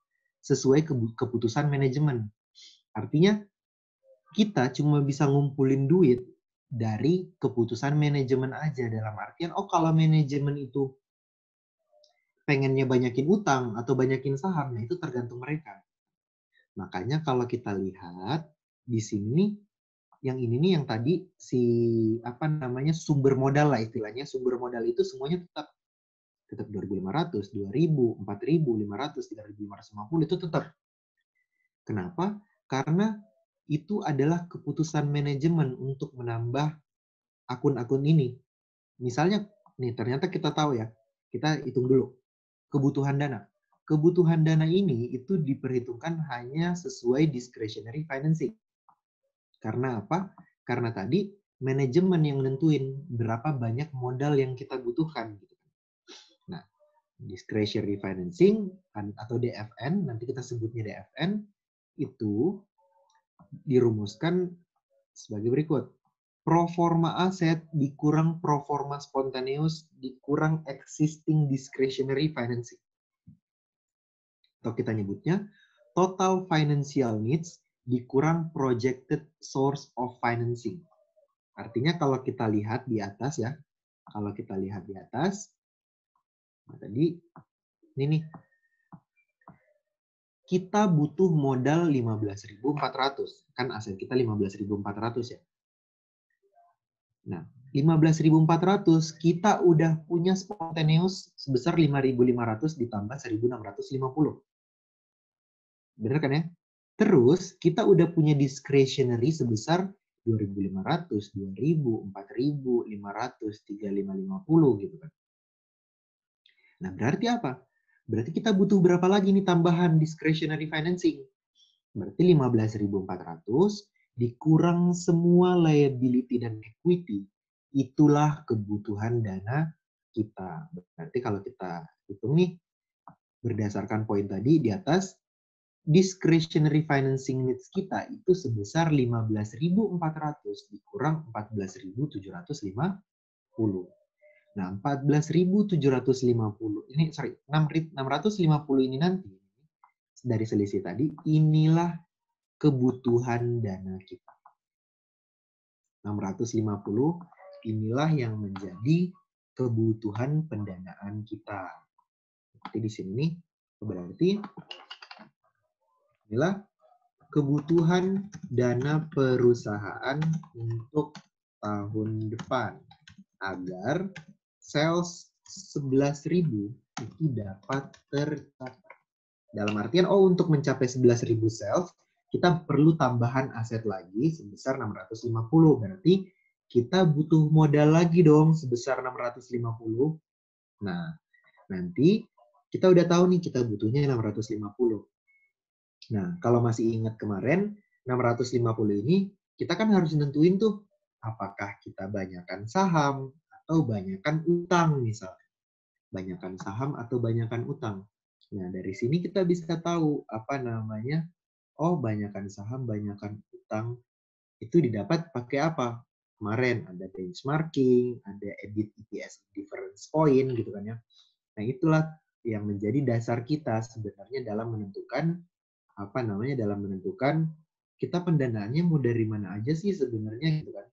sesuai keputusan manajemen. Artinya, kita cuma bisa ngumpulin duit dari keputusan manajemen aja. Dalam artian, oh kalau manajemen itu pengennya banyakin utang atau banyakin saham, nah itu tergantung mereka. Makanya kalau kita lihat di sini, yang ini nih yang tadi si sumber modal lah istilahnya, sumber modal itu semuanya tetap 2.500, 2.000, 4.000, 500, 3.550 itu tetap. Kenapa? Karena itu adalah keputusan manajemen untuk menambah akun-akun ini. Misalnya, nih ternyata kita tahu ya, kita hitung dulu kebutuhan dana. Kebutuhan dana ini itu diperhitungkan hanya sesuai discretionary financing. Karena apa? Karena tadi manajemen yang nentuin berapa banyak modal yang kita butuhkan. Nah, discretionary financing atau DFN, nanti kita sebutnya DFN, itu dirumuskan sebagai berikut. Pro forma aset dikurang pro forma spontaneous dikurang existing discretionary financing. Atau kita nyebutnya total financial needs dikurang projected source of financing. Artinya kalau kita lihat di atas ya, nah tadi ini nih, kita butuh modal 15.400, kan aset kita 15.400 ya. Nah, 15.400 kita udah punya spontaneous sebesar 5.500 ditambah 1.650. Bener kan ya? Terus kita udah punya discretionary sebesar 2.500, 2.000, 4.000, 500, 3.550 gitu kan. Nah, berarti apa? Berarti kita butuh berapa lagi nih tambahan discretionary financing? Berarti 15.400 dikurang semua liability dan equity, itulah kebutuhan dana kita. Berarti kalau kita hitung nih, berdasarkan poin tadi di atas, discretionary financing needs kita itu sebesar 15.400 dikurang 14.750. Nah, 14.750 ini 650 ini nanti dari selisih tadi, inilah kebutuhan dana kita. 650 inilah yang menjadi kebutuhan pendanaan kita. Jadi di sini berarti inilah kebutuhan dana perusahaan untuk tahun depan agar sales 11.000 itu dapat tercapai. Dalam artian, untuk mencapai 11.000 sales, kita perlu tambahan aset lagi sebesar 650. Berarti kita butuh modal lagi dong sebesar 650. Nah, nanti kita udah tahu nih kita butuhnya 650. Nah, kalau masih ingat kemarin, 650 ini kita kan harus nentuin tuh apakah kita banyakkan saham atau banyakkan utang misalnya. Banyakkan saham atau banyakkan utang. Nah, dari sini kita bisa tahu banyakkan saham, banyakkan utang itu didapat pakai apa? Kemarin ada benchmarking, ada EBIT EPS difference point gitu kan ya. Nah, itulah yang menjadi dasar kita sebenarnya dalam menentukan kita pendanaannya mau dari mana aja sih sebenarnya gitu kan.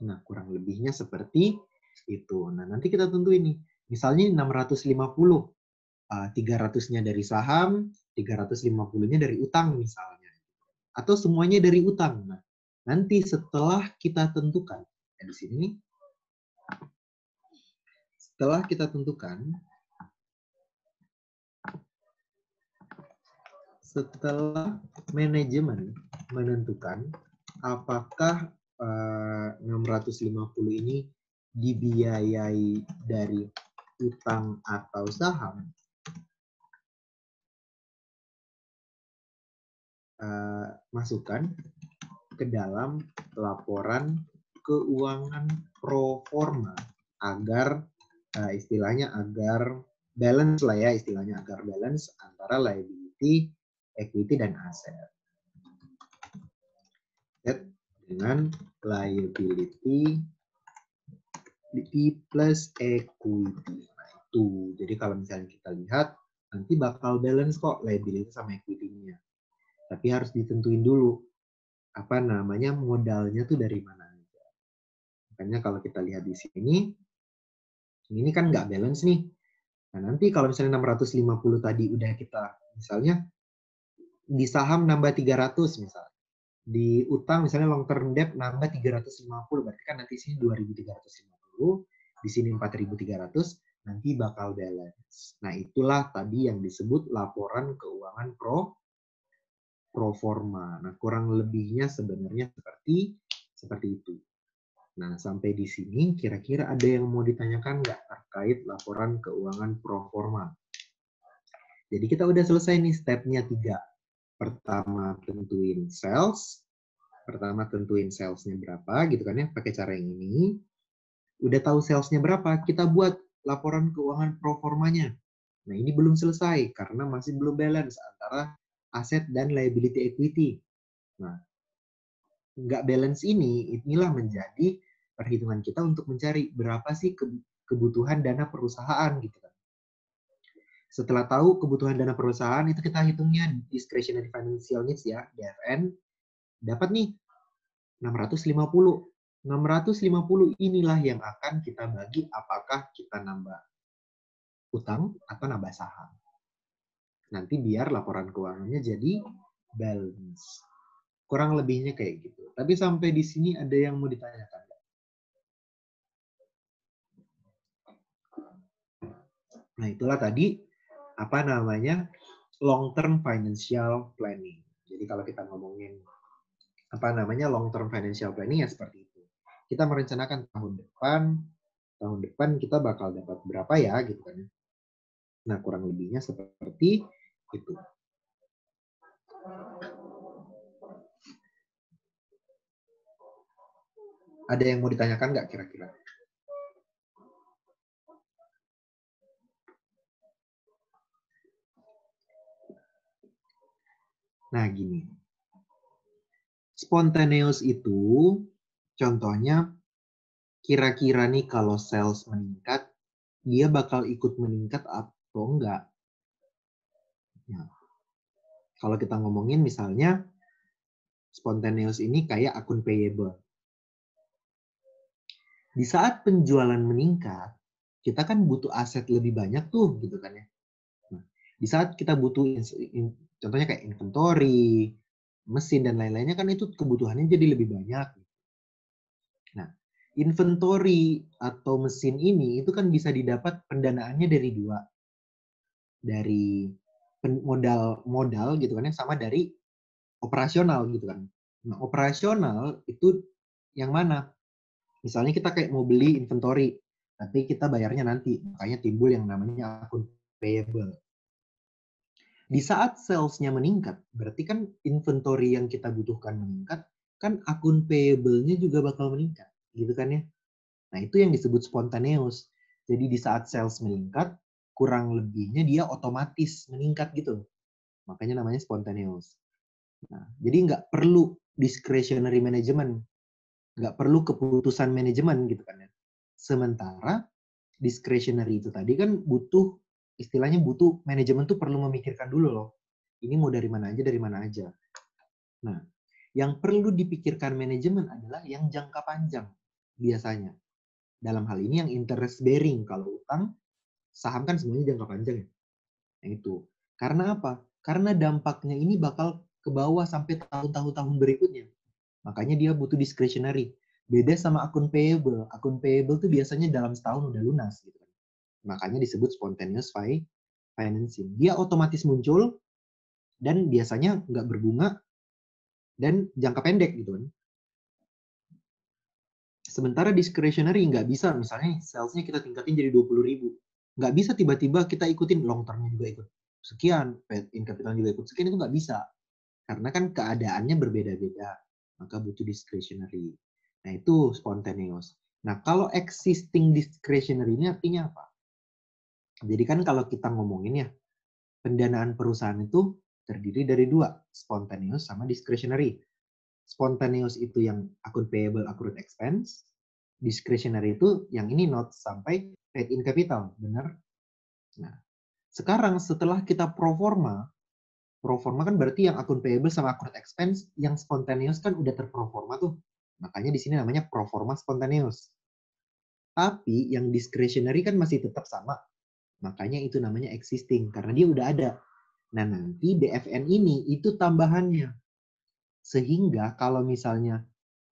Nah, kurang lebihnya seperti itu. Nah, nanti kita tentuin nih. Misalnya 650, 300-nya dari saham, 350-nya dari utang misalnya. Atau semuanya dari utang. Nah, nanti setelah kita tentukan, di sini, setelah manajemen menentukan apakah 650 ini dibiayai dari utang atau saham, masukkan ke dalam laporan keuangan pro forma agar istilahnya agar balance lah ya, istilahnya agar balance antara liability, equity, dan aset. Dengan liability plus equity. Nah, itu. Jadi kalau misalnya kita lihat, nanti bakal balance kok liability sama equity-nya. Tapi harus ditentuin dulu, apa namanya, modalnya tuh dari mana aja. Makanya kalau kita lihat di sini, ini kan nggak balance nih. Nah, nanti kalau misalnya 650 tadi udah kita, misalnya di saham nambah 300 misalnya. Di utang misalnya long term debt nambah 350, berarti kan nanti sini 2.350, di sini 4.300, nanti bakal balance. Nah, itulah tadi yang disebut laporan keuangan pro forma. Nah, kurang lebihnya sebenarnya seperti itu. Nah, sampai di sini kira-kira ada yang mau ditanyakan nggak terkait laporan keuangan pro forma? Jadi kita udah selesai nih stepnya 3. Pertama tentuin sales. Pertama tentuin salesnya berapa gitu kan ya, pakai cara yang ini. Udah tahu salesnya berapa, kita buat laporan keuangan pro formanya. Nah, ini belum selesai karena masih belum balance antara aset dan liability equity. Nah, nggak balance inilah menjadi perhitungan kita untuk mencari berapa sih kebutuhan dana perusahaan gitu kan. Setelah tahu kebutuhan dana perusahaan, itu kita hitungnya discretionary financial needs ya, DFN. Dapat nih 650. 650 inilah yang akan kita bagi apakah kita nambah utang atau nambah saham. Nanti biar laporan keuangannya jadi balance. Kurang lebihnya kayak gitu. Tapi sampai di sini ada yang mau ditanyakan? Nah, itulah tadi apa namanya long term financial planning. Jadi kalau kita ngomongin apa namanya long term financial planning ya seperti itu. Kita merencanakan tahun depan kita bakal dapat berapa ya gitu kan. Nah, kurang lebihnya seperti itu. Ada yang mau ditanyakan nggak kira-kira? Nah, gini. Spontaneous itu contohnya kira-kira nih kalau sales meningkat, dia bakal ikut meningkat atau enggak? Ya. Kalau kita ngomongin misalnya spontaneous ini kayak akun payable. Di saat penjualan meningkat, kita kan butuh aset lebih banyak tuh gitu kan ya. Nah, di saat kita butuh contohnya kayak inventory, mesin dan lain-lainnya kan itu kebutuhannya jadi lebih banyak. Nah, inventory atau mesin ini itu kan bisa didapat pendanaannya dari dua. Dari modal gitu kan ya, sama dari operasional gitu kan. Nah, operasional itu yang mana? Misalnya kita kayak mau beli inventory, tapi kita bayarnya nanti, makanya timbul yang namanya akun payable. Di saat sales-nya meningkat, berarti kan inventory yang kita butuhkan meningkat, kan akun payable-nya juga bakal meningkat, gitu kan ya. Nah, itu yang disebut spontaneous. Jadi di saat sales meningkat, kurang lebihnya dia otomatis meningkat gitu. Makanya namanya spontaneous. Nah, jadi nggak perlu discretionary management, nggak perlu keputusan manajemen gitu kan ya. Sementara discretionary itu tadi kan butuh, istilahnya butuh manajemen tuh perlu memikirkan dulu loh. Ini mau dari mana aja. Nah, yang perlu dipikirkan manajemen adalah yang jangka panjang biasanya. Dalam hal ini yang interest bearing. Kalau utang, saham kan semuanya jangka panjang ya. Nah itu. Karena apa? Karena dampaknya ini bakal ke bawah sampai tahun-tahun berikutnya. Makanya dia butuh discretionary. Beda sama akun payable. Akun payable tuh biasanya dalam setahun udah lunas gitu kan. Makanya disebut spontaneous financing. Dia otomatis muncul dan biasanya nggak berbunga dan jangka pendek gitu kan. Sementara discretionary nggak bisa, misalnya salesnya kita tingkatin jadi 20.000. Nggak bisa tiba-tiba kita ikutin long termnya juga ikut sekian, in capital juga ikut sekian, itu nggak bisa. Karena kan keadaannya berbeda-beda, maka butuh discretionary. Nah, itu spontaneous. Nah, kalau existing discretionary ini artinya apa? Jadi kan kalau kita ngomongin ya, pendanaan perusahaan itu terdiri dari dua, spontaneous sama discretionary. Spontaneous itu yang akun payable, accrued expense. Discretionary itu yang ini note sampai paid in capital, benar? Nah, sekarang setelah kita pro forma kan berarti yang akun payable sama accrued expense yang spontaneous kan udah terproforma tuh. Makanya di sini namanya pro forma spontaneous. Tapi yang discretionary kan masih tetap sama. Makanya itu namanya existing karena dia udah ada. Nah, nanti DFN ini itu tambahannya. Sehingga kalau misalnya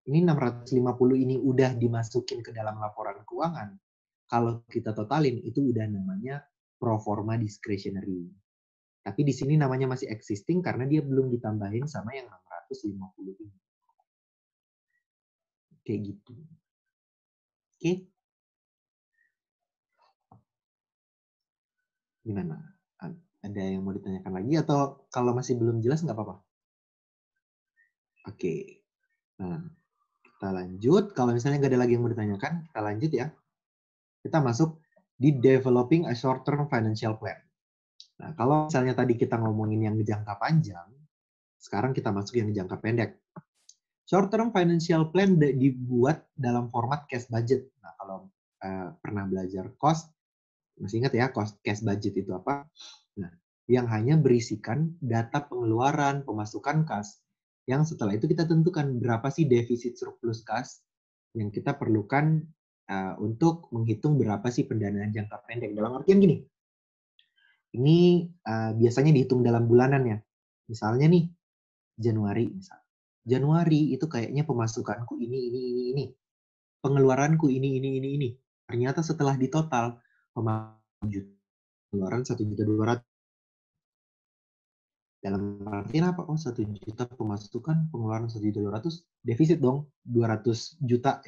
ini 650 ini udah dimasukin ke dalam laporan keuangan, kalau kita totalin itu udah namanya pro forma discretionary. Tapi di sini namanya masih existing karena dia belum ditambahin sama yang 650 ini. Kayak gitu. Oke. Gimana? Ada yang mau ditanyakan lagi atau kalau masih belum jelas nggak apa-apa? Oke. Nah, kita lanjut. Kalau misalnya nggak ada lagi yang mau ditanyakan, kita lanjut ya. Kita masuk di developing a short-term financial plan. Nah, kalau misalnya tadi kita ngomongin yang jangka panjang, sekarang kita masuk yang jangka pendek. Short-term financial plan dibuat dalam format cash budget. Nah, kalau pernah belajar cost, masih ingat ya cost cash budget itu apa? Nah, yang hanya berisikan data pengeluaran, pemasukan kas, yang setelah itu kita tentukan berapa sih defisit surplus kas yang kita perlukan untuk menghitung berapa sih pendanaan jangka pendek. Dalam artian gini, ini biasanya dihitung dalam bulanan ya. Misalnya nih, Januari misalnya. Januari itu kayaknya pemasukanku ini. Pengeluaranku ini. Ternyata setelah ditotal, pengeluaran 1.200.000. Dalam artian apa? Oh, 1 juta pemasukan, pengeluaran 1.200.000, defisit dong 200 juta,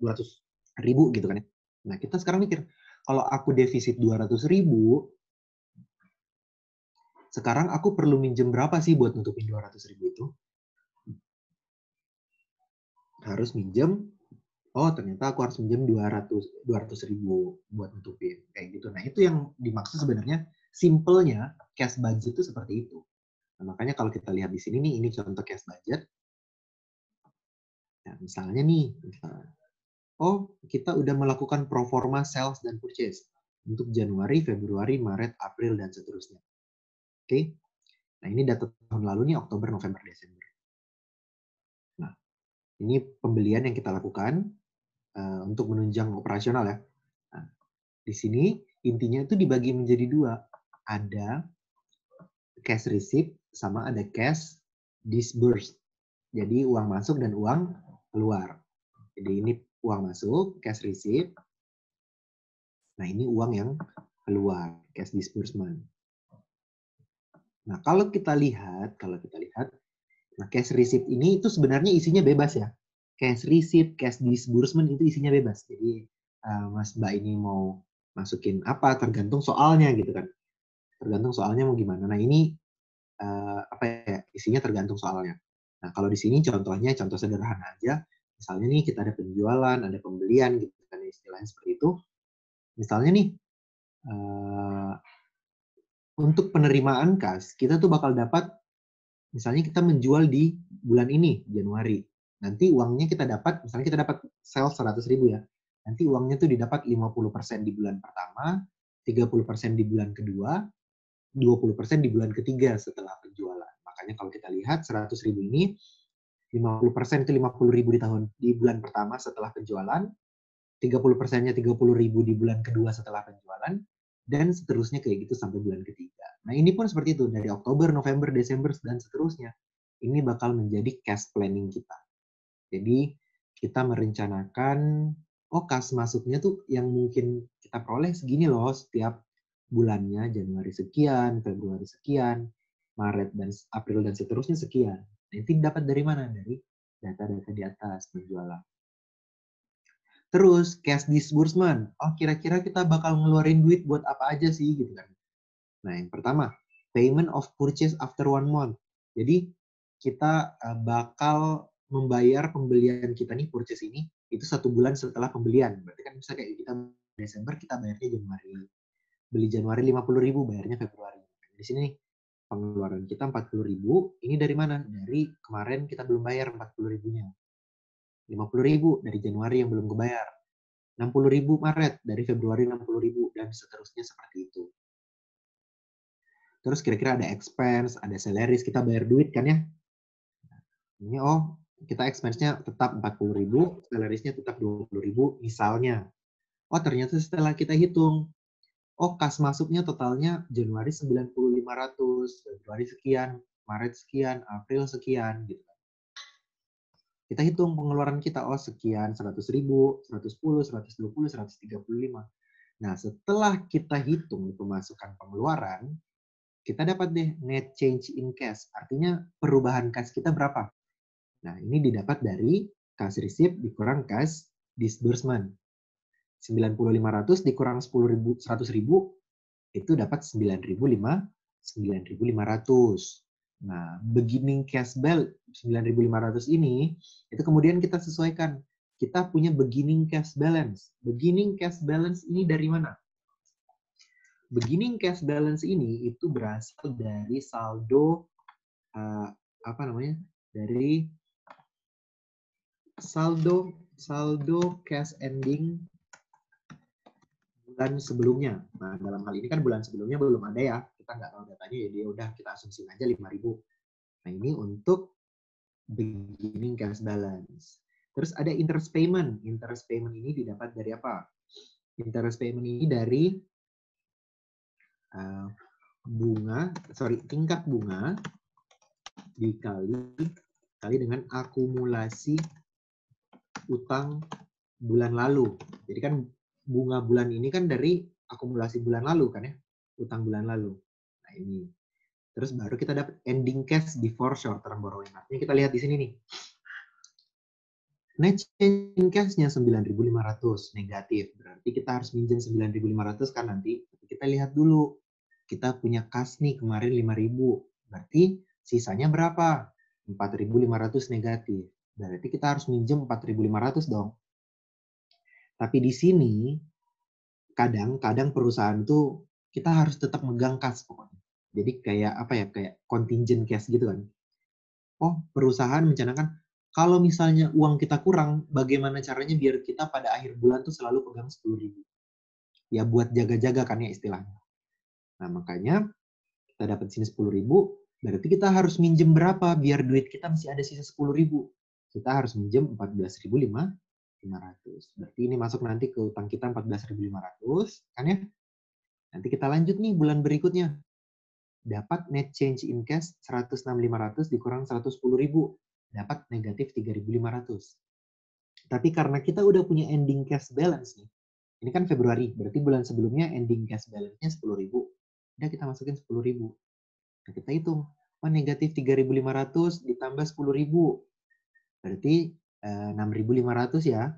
200 ribu gitu kan ya. Nah, kita sekarang mikir, kalau aku defisit 200.000, sekarang aku perlu minjem berapa sih buat nutupin 200.000 itu? Harus minjem, oh ternyata aku harus minjem 200.000 buat nutupin. Kayak gitu. Nah, itu yang dimaksud sebenarnya, simpelnya cash budget itu seperti itu. Nah, makanya kalau kita lihat di sini nih, ini contoh cash budget. Nah, misalnya nih, oh kita udah melakukan pro forma sales dan purchase untuk Januari, Februari, Maret, April, dan seterusnya. Oke, nah ini data tahun lalu nih, Oktober, November, Desember. Nah, ini pembelian yang kita lakukan untuk menunjang operasional ya. Nah, di sini intinya itu dibagi menjadi dua. Ada cash receipt sama ada cash disbursed. Jadi uang masuk dan uang keluar. Jadi ini uang masuk, cash receipt. Nah, ini uang yang keluar, cash disbursement. Nah, kalau kita lihat, nah cash receipt ini itu sebenarnya isinya bebas ya. Cash receipt, cash disbursement itu isinya bebas. Jadi Mas Mbak ini mau masukin apa tergantung soalnya gitu kan. Tergantung soalnya mau gimana. Nah, ini apa ya, isinya tergantung soalnya. Nah, kalau di sini contohnya contoh sederhana aja. Misalnya nih kita ada penjualan, ada pembelian gitu kan, istilahnya seperti itu. Misalnya nih untuk penerimaan kas, kita tuh bakal dapat, misalnya kita menjual di bulan ini, Januari. Nanti uangnya kita dapat, misalnya kita dapat sales 100.000 ya. Nanti uangnya tuh didapat 50% di bulan pertama, 30% di bulan kedua, 20% di bulan ketiga setelah penjualan. Makanya kalau kita lihat 100.000 ini, 50% itu 50.000 di bulan pertama setelah penjualan, 30%-nya 30.000 di bulan kedua setelah penjualan, dan seterusnya kayak gitu sampai bulan ketiga. Nah, ini pun seperti itu, dari Oktober, November, Desember, dan seterusnya. Ini bakal menjadi cash planning kita. Jadi, kita merencanakan, oh kas masuknya tuh yang mungkin kita peroleh segini loh setiap bulannya, Januari sekian, Februari sekian, Maret dan April dan seterusnya sekian. Nanti dapat dari mana? Dari data-data di atas penjualan. Terus cash disbursement. Oh, kira-kira kita bakal ngeluarin duit buat apa aja sih gitu kan. Nah, yang pertama, payment of purchase after 1 month. Jadi kita bakal membayar pembelian kita nih, purchase ini, itu 1 bulan setelah pembelian. Berarti kan bisa kayak kita Desember, kita bayarnya Januari. Beli Januari 50.000, bayarnya Februari. Di sini nih, pengeluaran kita 40.000, ini dari mana? Dari kemarin kita belum bayar 40.000-nya. 50.000 dari Januari yang belum kebayar. 60.000 Maret, dari Februari 60.000, dan seterusnya seperti itu. Terus kira-kira ada expense, ada salaries, kita bayar duit kan ya. Ini kita expense-nya tetap 40.000, salaries-nya tetap 20.000 misalnya. Ternyata setelah kita hitung, kas masuknya totalnya Januari 90.500, Februari sekian, Maret sekian, April sekian gitu. Kita hitung pengeluaran kita, sekian, 100.000, 110, 120, 135. Nah, setelah kita hitung pemasukan pengeluaran, kita dapat deh net change in cash. Artinya perubahan cash kita berapa? Nah, ini didapat dari cash receipt dikurang cash disbursement. 90.500 dikurang 100.000 itu dapat 9.500. Nah, beginning cash balance 9.500 ini itu kemudian kita sesuaikan. Kita punya beginning cash balance. Beginning cash balance ini dari mana? Beginning cash balance ini itu berasal dari saldo dari saldo cash ending bulan sebelumnya. Nah, dalam hal ini kan bulan sebelumnya belum ada ya, kita nggak tahu datanya, jadi udah kita asumsiin aja 5.000. Nah, ini untuk beginning cash balance. Terus ada interest payment. Interest payment ini didapat dari apa? Interest payment ini dari tingkat bunga dikali dengan akumulasi utang bulan lalu. Jadi kan bunga bulan ini kan dari akumulasi bulan lalu kan ya, utang bulan lalu. Nah, ini. Terus baru kita dapat ending cash before short term borrowing. Artinya kita lihat di sini nih. Net change in cash-nya 9.500 negatif. Berarti kita harus minjem 9.500 kan nanti. Kita lihat dulu. Kita punya kas nih kemarin 5.000. Berarti sisanya berapa? 4.500 negatif. Berarti kita harus minjem 4.500 dong. Tapi di sini kadang perusahaan tuh kita harus tetap megang kas pokoknya. Jadi kayak kayak contingent cash gitu kan. Perusahaan mencanangkan kalau misalnya uang kita kurang, bagaimana caranya biar kita pada akhir bulan tuh selalu pegang 10.000. Ya buat jaga-jaga kan ya istilahnya. Nah, makanya kita dapat sini 10.000, berarti kita harus minjem berapa biar duit kita masih ada sisa 10.000. Kita harus minjem 14.500. Berarti ini masuk nanti ke utang kita 14.500, kan ya? Nanti kita lanjut nih bulan berikutnya. Dapat net change in cash 106.500 dikurang 110.000. Dapat negatif 3.500. Tapi karena kita udah punya ending cash balance nih, ini kan Februari, berarti bulan sebelumnya ending cash balance-nya 10.000. Udah kita masukin 10.000. Nah, kita hitung, negatif 3.500 ditambah 10.000. Berarti 6.500 ya.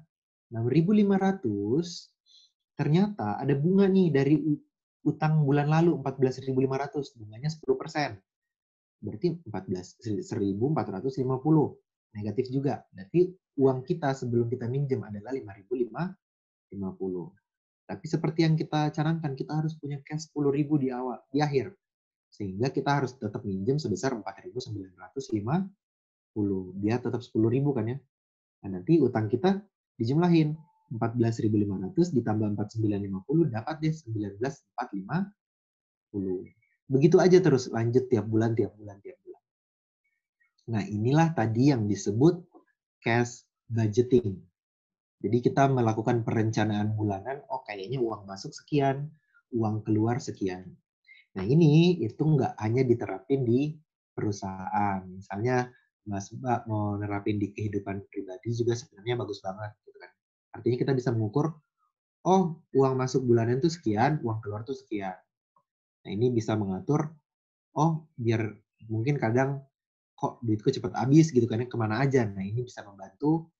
6.500 ternyata ada bunga nih dari utang bulan lalu 14.500, bunganya 10%. Berarti 1.450. Negatif juga. Berarti uang kita sebelum kita minjem adalah 5.550. Tapi seperti yang kita canangkan, kita harus punya cash 10.000 di awal, di akhir. Sehingga kita harus tetap minjem sebesar 4.950. Dia tetap 10.000 kan ya. Nah, nanti utang kita dijumlahin. 14.500 ditambah 4.950 dapat deh 19.450. Begitu aja terus lanjut tiap bulan. Nah, inilah tadi yang disebut cash budgeting. Jadi kita melakukan perencanaan bulanan, kayaknya uang masuk sekian, uang keluar sekian. Nah, ini itu nggak hanya diterapin di perusahaan. Misalnya Mas Mbak mau nerapin di kehidupan pribadi juga sebenarnya bagus banget gitu kan. Artinya kita bisa mengukur, uang masuk bulanan tuh sekian, uang keluar tuh sekian. Nah, ini bisa mengatur, biar mungkin kadang kok duitku cepat habis gitu kan, kemana aja. Nah, ini bisa membantu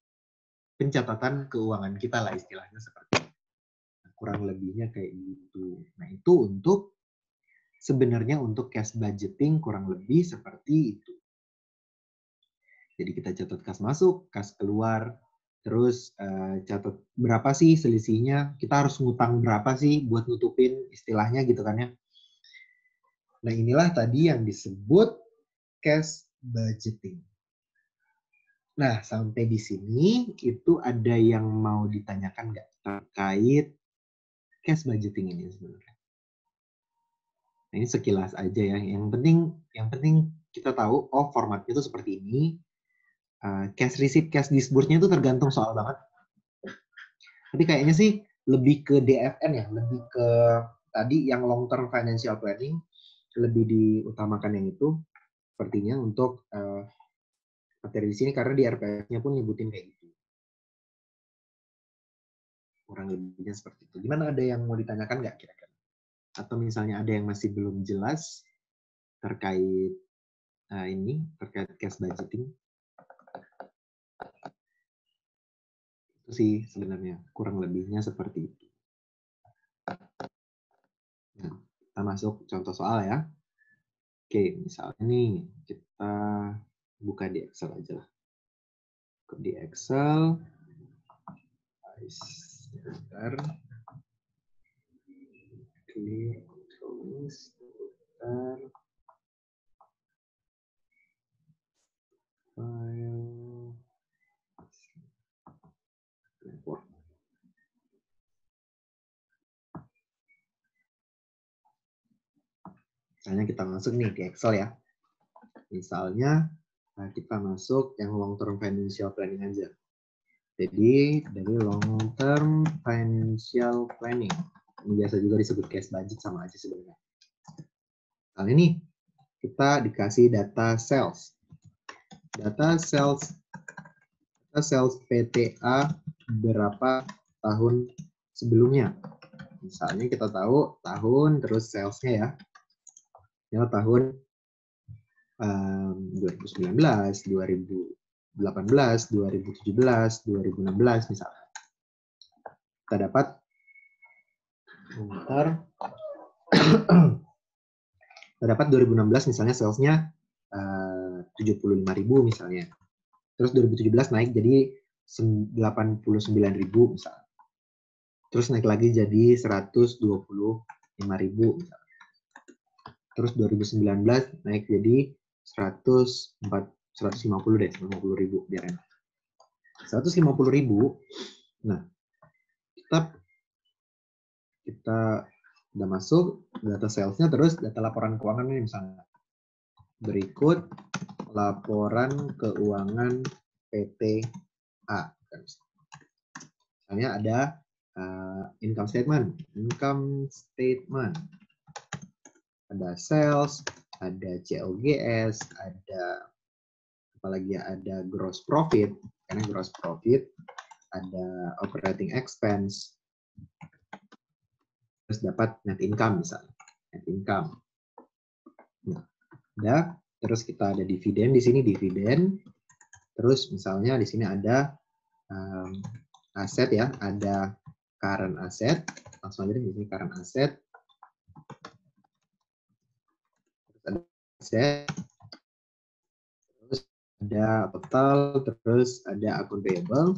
pencatatan keuangan kita lah istilahnya seperti itu. Nah, kurang lebihnya kayak gitu. Nah, itu sebenarnya untuk cash budgeting kurang lebih seperti itu. Jadi kita catat kas masuk, kas keluar, terus catat berapa sih selisihnya, kita harus ngutang berapa sih buat nutupin istilahnya gitu kan ya. Nah inilah tadi yang disebut cash budgeting. Nah sampai di sini itu ada yang mau ditanyakan nggak terkait cash budgeting ini sebenarnya? Nah ini sekilas aja ya. Yang penting kita tahu oh formatnya itu seperti ini. Cash receipt, cash disburse-nya itu tergantung soal banget. Tapi kayaknya sih lebih ke DFN ya, lebih ke tadi yang long term financial planning lebih diutamakan yang itu sepertinya untuk materi di sini karena di RPF-nya pun nyebutin kayak gitu. Kurang lebihnya seperti itu. Gimana, ada yang mau ditanyakan nggak kira-kira? Atau misalnya ada yang masih belum jelas terkait ini, terkait cash budgeting? Itu sih sebenarnya kurang lebihnya seperti itu. Nah, kita masuk contoh soal ya. Oke, misalnya nih kita buka di Excel aja lah. Di Excel, sebentar, clear, terus, sebentar, file, import. Misalnya kita masuk nih di Excel ya. Misalnya kita masuk yang long term financial planning aja. Jadi dari long term financial planning, ini biasa juga disebut cash budget, sama aja sebenarnya. Kali ini kita dikasih data sales. Data sales PTA berapa tahun sebelumnya. Misalnya kita tahu tahun terus salesnya ya. Ya tahun 2019, 2018, 2017, 2016 misalnya. Kita dapat kita dapat 2016 misalnya salesnya 75.000 misalnya. Terus 2017 naik jadi 89.000 misalnya. Terus naik lagi jadi 125.000 misalnya. Terus 2019 naik jadi 150 deh, 50.000 biar enak. 150.000. Nah, kita udah masuk data salesnya, terus data laporan keuangan ini misalnya. Berikut laporan keuangan PTA. Misalnya ada income statement, ada sales, ada COGS, ada apalagi ada gross profit, karena gross profit, ada operating expense, terus dapat net income misalnya, net income. Nah, ada, terus kita ada dividen di sini, dividen. Terus misalnya di sini ada aset ya, ada current asset, langsung aja di sini current asset. Terus ada aset, terus ada total, terus ada akun payable,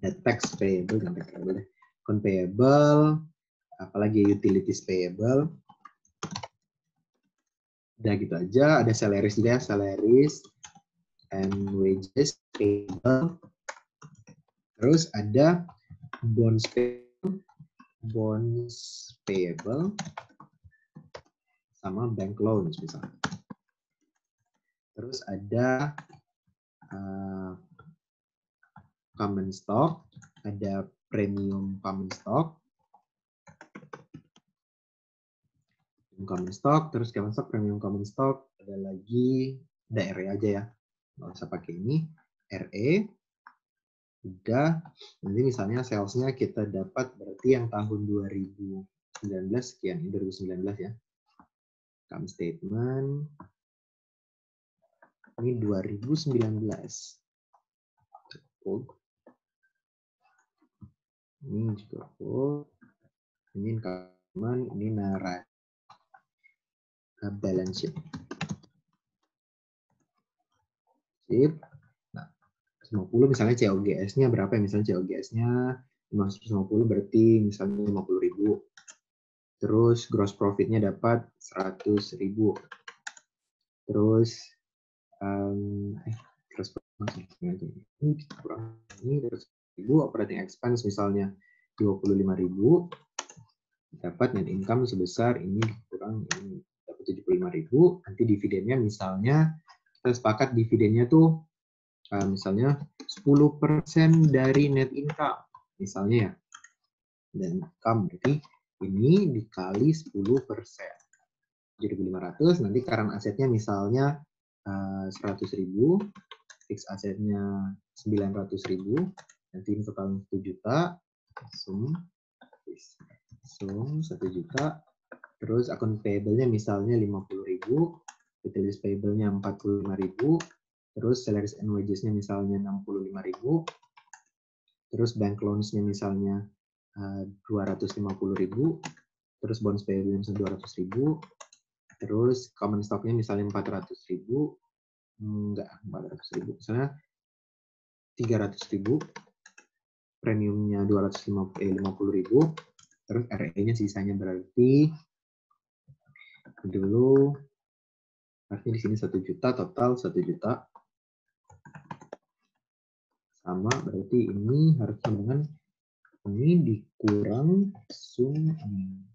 ada tax payable, akun payable, apalagi utilities payable. Udah gitu aja, ada salaries juga, salaries and wages payable. Terus ada bonds payable sama bank loans misalnya. Terus ada common stock, ada premium common stock, terus common stock, premium common stock, ada lagi, ada RE aja ya, nggak usah pakai ini, RE. Udah, nanti misalnya salesnya kita dapat berarti yang tahun 2019 sekian, 2019 ya. Income statement ini 2019. Ini juga full. Ini income, ini naratif balance sheet. Sip. 150 misalnya COGS-nya berapa ya? Misalnya COGS-nya 150 berarti misalnya 50.000. Terus gross profit-nya dapat 100.000. Terus gross profit ini kurang ini 100.000, operating expense misalnya 25.000, dapat net income sebesar ini kurang ini dapat 75.000. Nanti dividennya misalnya kita sepakat dividennya tuh misalnya 10% dari net income misalnya ya. Dan income berarti ini dikali 10%. 7.500, nanti current asetnya misalnya 100.000, fixed asetnya 900.000, nanti ini total 1 juta, sum 1 juta, terus akun payable-nya misalnya 50.000, utilities payable-nya 45.000, terus salaries and wages-nya misalnya 65.000, terus bank loans-nya misalnya 250.000, terus bonus payable-nya misalnya 200.000, terus common stock-nya misalnya 400.000, enggak 400.000, misalnya 300.000, premiumnya 250.000, terus RE-nya sisanya berarti dulu artinya di sini 1 juta, total 1 juta, sama berarti ini harus sama dengan ini dikurang sum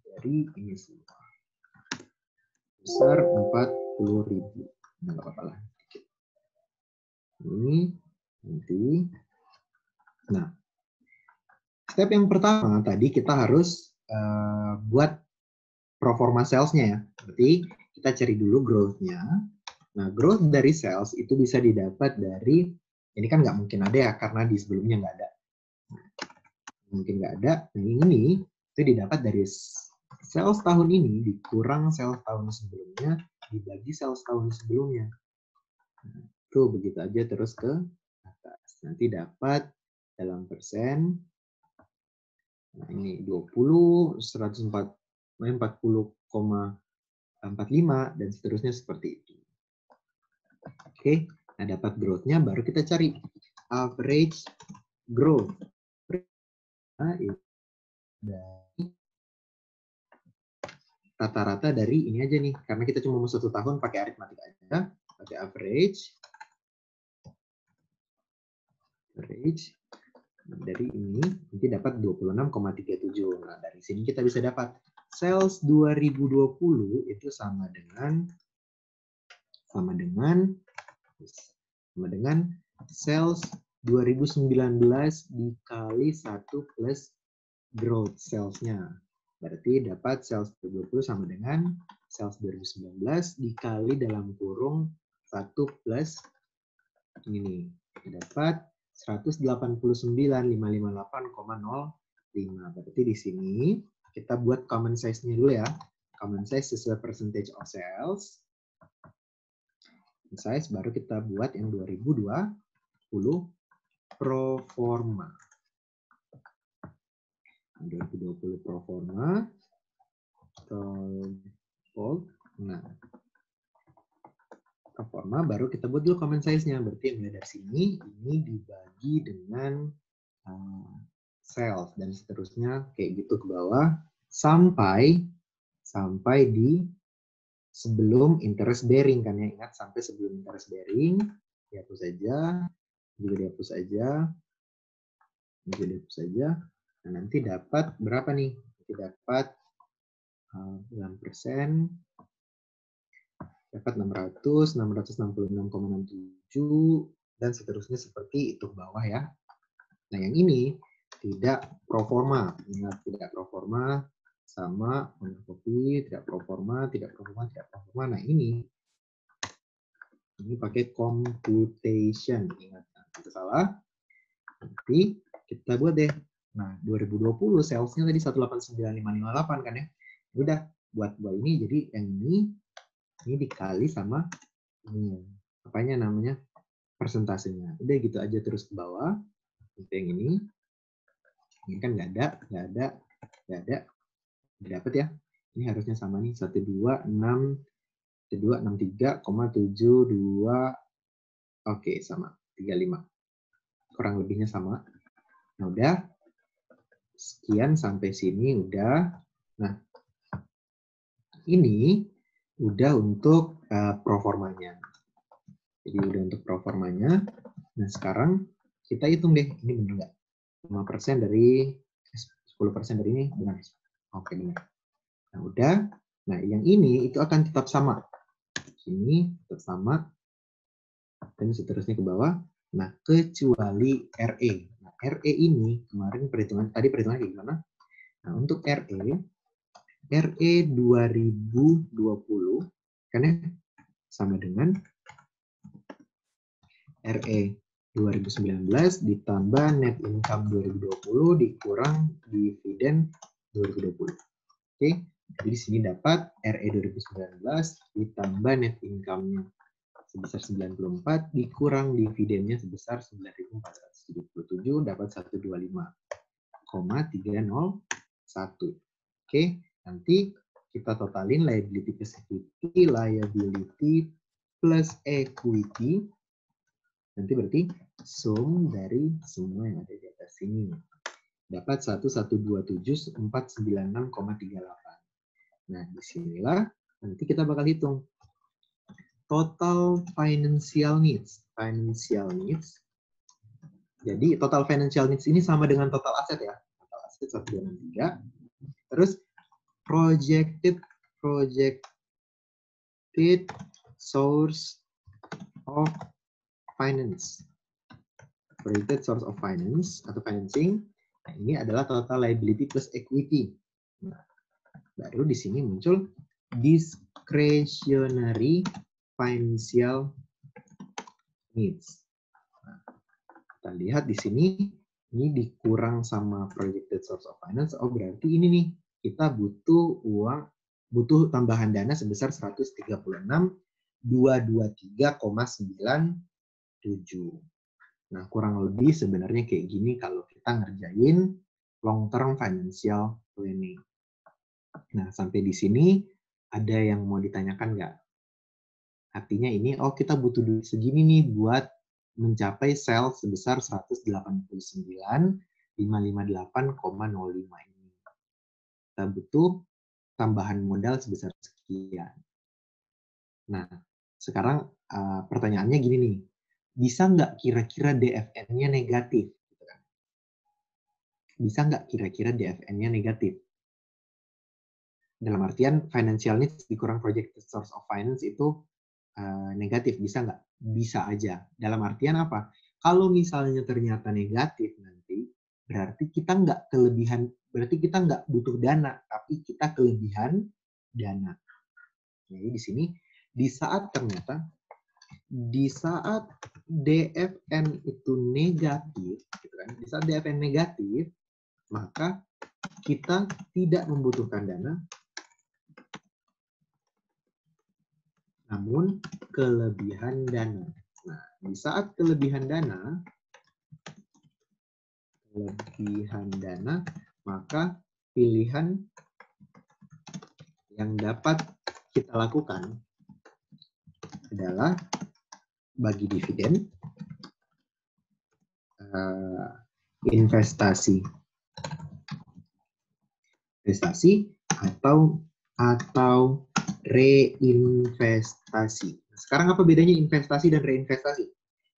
dari ini semua besar 40.000. Nggak apa-apa lah. Ini nanti. Nah, step yang pertama tadi kita harus buat proforma sales-nya ya. Berarti kita cari dulu growth-nya. Nah, growth dari sales itu bisa didapat dari, ini kan nggak mungkin ada ya, karena di sebelumnya nggak ada. Mungkin nggak ada. Nah, ini itu didapat dari sales tahun ini dikurang sales tahun sebelumnya dibagi sales tahun sebelumnya. Nah, itu begitu aja terus ke atas. Nanti dapat dalam persen. Nah, ini 20, 140, 40,45 dan seterusnya seperti itu. Oke, nah dapat growth-nya baru kita cari average growth. Nah, dari rata-rata dari ini aja nih, karena kita cuma mau 1 tahun pakai aritmatik aja, pakai average dari ini nanti dapat 26,37. Nah, dari sini kita bisa dapat sales 2020 itu sama dengan sales 2019 dikali 1 plus growth sales-nya. Berarti dapat sales 2020 sama dengan sales 2019 dikali dalam kurung 1 plus ini. Dapat 189.558,05. Berarti di sini kita buat common size-nya dulu ya. Common size sesuai percentage of sales. Size baru kita buat yang 2020 pro forma. 2020 pro forma. Nah, pro forma baru kita buat dulu common size-nya. Berarti mulai dari sini ini dibagi dengan sales dan seterusnya kayak gitu ke bawah sampai di sebelum interest bearing kan ya, ingat sampai sebelum interest bearing dihapus saja, juga dihapus saja, juga dihapus saja. Nah, nanti dapat berapa nih? Nanti dapat 9%, dapat 600, 666,67 dan seterusnya seperti itu ke bawah ya. Nah, yang ini tidak pro forma. Ingat, tidak pro forma sama fotokopi, tidak pro forma, tidak pro forma, tidak pro forma. Nah, ini pakai computation. Ingat, itu salah. Nanti kita buat deh. Nah, 2020 sales-nya tadi 189.558 kan ya. Udah, buat ini jadi yang ini dikali sama ini. Apanya namanya? Persentasenya. Udah gitu aja terus ke bawah. Yang ini kan nggak ada. Dapat ya. Ini harusnya sama nih 126,72. Oke, sama 35. kurang lebihnya sama. Nah, udah. Sekian sampai sini udah. Nah, ini udah untuk proformanya. Jadi udah untuk proformanya. Nah, sekarang kita hitung deh, ini benar nggak? 5% dari 10% dari ini benar. Oke, benar. Nah, udah. Nah, yang ini itu akan tetap sama. Ini tetap sama. Dan seterusnya ke bawah. Nah, kecuali RE. Nah, RE ini kemarin tadi perhitungan kayak gimana? Nah, untuk RE 2020 kan ya sama dengan RE 2019 ditambah net income 2020 dikurang dividen 2020. Oke, jadi di sini dapat RE 2019 ditambah net income-nya sebesar 94 dikurang dividennya sebesar 9.477 dapat 125,301. Oke, nanti kita totalin liability plus equity, liability plus equity. Nanti berarti sum dari semua yang ada di atas sini. Dapat 1.127.496,38. Nah, disinilah nanti kita bakal hitung total financial needs. Financial needs. Jadi total financial needs ini sama dengan total aset ya. Total aset 1,263. Terus projected source of finance. Projected source of finance atau financing. Nah, ini adalah total liability plus equity. Nah, baru di sini muncul discretionary financial needs. Nah, kita lihat di sini, ini dikurang sama projected source of finance. Oh, berarti ini nih, kita butuh tambahan dana sebesar 136.223,97. Nah, kurang lebih sebenarnya kayak gini kalau kita ngerjain long term financial planning. Nah, sampai di sini ada yang mau ditanyakan nggak? Artinya ini, oh kita butuh duit segini nih buat mencapai sales sebesar 189.558,05 ini. Kita butuh tambahan modal sebesar sekian. Nah, sekarang pertanyaannya gini nih, bisa nggak kira-kira DFN-nya negatif? Bisa nggak kira-kira DFN-nya negatif? Dalam artian financial needs dikurang projected source of finance itu negatif, bisa nggak? Bisa aja. Dalam artian apa? Kalau misalnya ternyata negatif nanti, berarti kita nggak butuh dana, tapi kita kelebihan dana. Jadi di sini, di saat DFN itu negatif, gitu kan? Di saat DFN negatif, maka kita tidak membutuhkan dana, namun kelebihan dana. Nah, di saat kelebihan dana, maka pilihan yang dapat kita lakukan adalah bagi dividen, investasi atau reinvestasi. Sekarang apa bedanya investasi dan reinvestasi?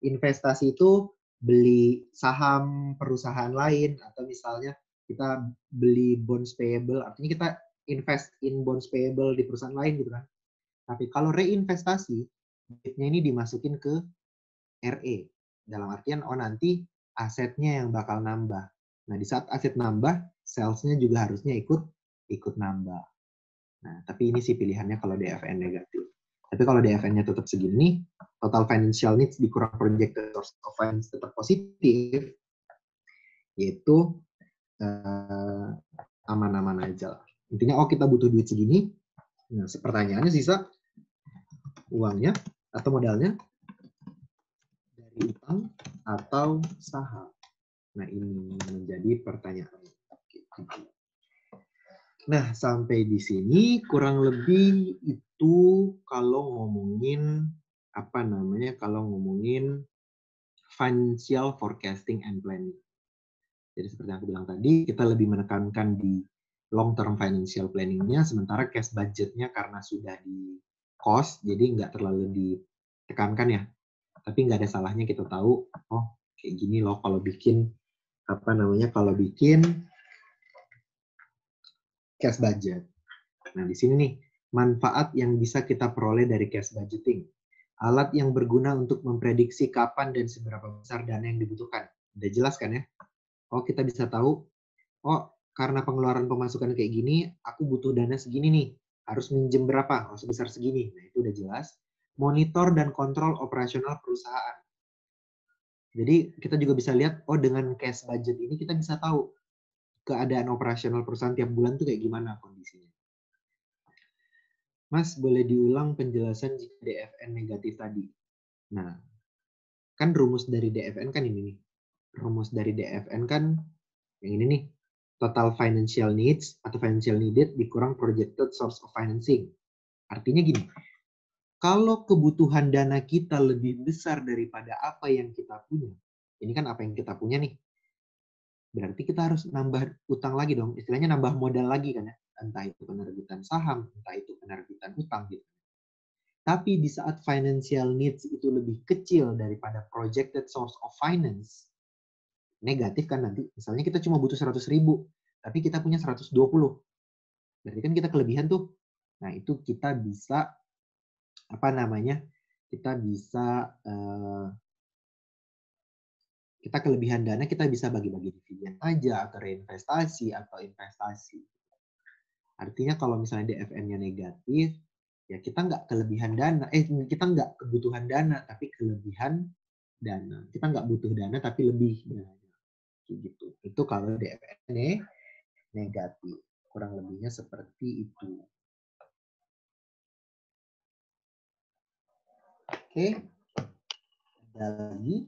Investasi itu beli saham perusahaan lain, atau misalnya kita beli bonds payable, artinya kita invest in bonds payable di perusahaan lain gitu kan. Tapi kalau reinvestasi, duitnya ini dimasukin ke RE. Dalam artian, nanti asetnya yang bakal nambah. Nah, di saat aset nambah, sales-nya juga harusnya ikut nambah. Nah, tapi ini sih pilihannya kalau DFN negatif. Tapi kalau DFN-nya tetap segini, total financial needs dikurang projected source of finance tetap positif, yaitu aman-aman aja. Intinya, kita butuh duit segini. Nah, pertanyaannya sisa uangnya atau modalnya dari utang atau saham. Nah, ini menjadi pertanyaan. Nah, sampai di sini kurang lebih itu kalau ngomongin financial forecasting and planning. Jadi seperti yang aku bilang tadi, kita lebih menekankan di long term financial planning-nya, sementara cash budget-nya karena sudah di cost, jadi nggak terlalu ditekankan ya. Tapi nggak ada salahnya kita tahu, oh kayak gini loh kalau bikin cash budget. Nah di sini nih manfaat yang bisa kita peroleh dari cash budgeting. Alat yang berguna untuk memprediksi kapan dan seberapa besar dana yang dibutuhkan. Udah jelas kan ya? Oh kita bisa tahu, oh karena pengeluaran pemasukan kayak gini, aku butuh dana segini nih. Harus minjem berapa? Oh sebesar segini. Nah itu udah jelas. Monitor dan kontrol operasional perusahaan. Jadi kita juga bisa lihat, oh dengan cash budget ini kita bisa tahu keadaan operasional perusahaan tiap bulan tuh kayak gimana kondisinya. Mas, boleh diulang penjelasan jika DFN negatif tadi? Nah, kan rumus dari DFN kan ini nih. Rumus dari DFN kan yang ini nih. Total financial needs atau financial needed dikurang projected source of financing. Artinya gini, kalau kebutuhan dana kita lebih besar daripada apa yang kita punya, ini kan apa yang kita punya nih, berarti kita harus nambah utang lagi dong, istilahnya nambah modal lagi kan ya, entah itu penerbitan saham, entah itu penerbitan utang gitu. Tapi di saat financial needs itu lebih kecil daripada projected source of finance, negatif kan nanti, misalnya kita cuma butuh 100.000, tapi kita punya 120, berarti kan kita kelebihan tuh. Nah itu kita bisa, kita bisa, kita kelebihan dana kita bisa bagi-bagi dividen aja, atau reinvestasi, atau investasi. Artinya kalau misalnya DFN-nya negatif, ya kita nggak kelebihan dana, kita nggak kebutuhan dana, tapi kelebihan dana. Kita nggak butuh dana, tapi lebih dana. Gitu. Itu kalau DFN negatif. Kurang lebihnya seperti itu. Oke. Ada lagi.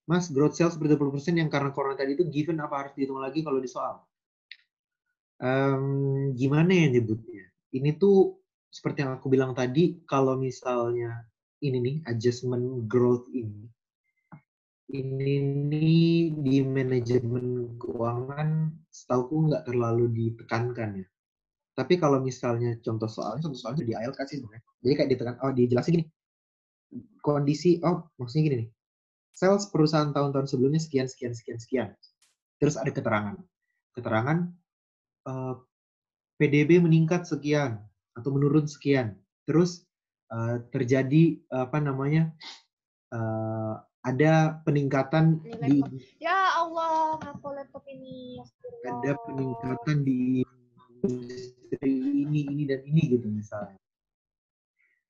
Mas, growth sales seperti 20% yang karena corona tadi itu given apa harus dihitung lagi kalau di soal? Gimana ya nyebutnya? Ini tuh seperti yang aku bilang tadi, kalau misalnya ini nih adjustment growth ini nih di manajemen keuangan setauku nggak terlalu ditekankan ya. Tapi kalau misalnya contoh soalnya di IELTS kasih sebenarnya. Jadi kayak ditekan, oh dijelasin gini, kondisi, oh maksudnya gini nih, sales perusahaan tahun-tahun sebelumnya sekian, sekian, sekian, sekian. Terus ada keterangan PDB meningkat sekian atau menurun sekian. Terus terjadi ada peningkatan di ya Allah, ngaku laptop ini. ada peningkatan di industri ini dan ini gitu misalnya.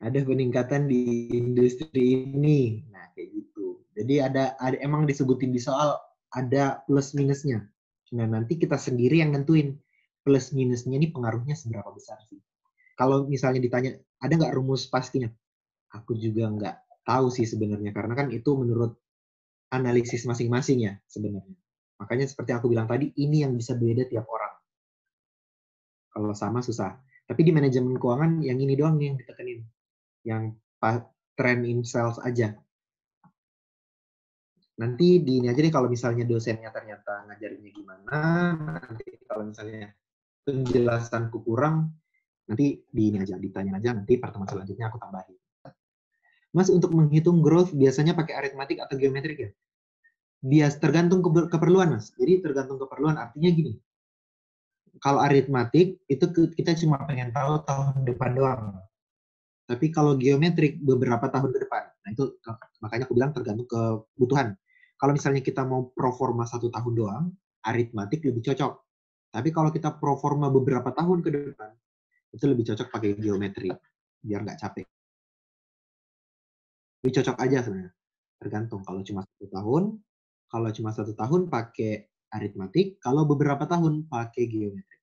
Ada peningkatan di industri ini. Nah, kayak gitu. Jadi ada emang disebutin di soal ada plus minusnya. Nah, nanti kita sendiri yang nentuin plus minusnya ini pengaruhnya seberapa besar sih. Kalau misalnya ditanya, ada nggak rumus pastinya? Aku juga nggak tahu sih sebenarnya, karena kan itu menurut analisis masing-masing ya sebenarnya. Makanya seperti aku bilang tadi, ini yang bisa beda tiap orang. Kalau sama susah. Tapi di manajemen keuangan yang ini doang nih yang ditekenin. Yang trend in sales aja. Nanti di ini aja nih kalau misalnya dosennya ternyata ngajarinnya gimana, nanti kalau misalnya penjelasanku kurang, nanti di ini aja, ditanya aja, nanti pertemuan selanjutnya aku tambahin. Mas, untuk menghitung growth biasanya pakai aritmatik atau geometrik ya? Bias tergantung keperluan, Mas. Jadi tergantung keperluan, artinya gini. Kalau aritmatik, itu kita cuma pengen tahu tahun depan doang. Tapi kalau geometrik, beberapa tahun ke depan. Nah, itu makanya aku bilang tergantung kebutuhan. Kalau misalnya kita mau pro forma 1 tahun doang, aritmatik lebih cocok. Tapi kalau kita pro forma beberapa tahun ke depan, itu lebih cocok pakai geometri. Biar nggak capek. Lebih cocok aja sebenarnya. Tergantung. Kalau cuma 1 tahun pakai aritmatik, kalau beberapa tahun pakai geometri.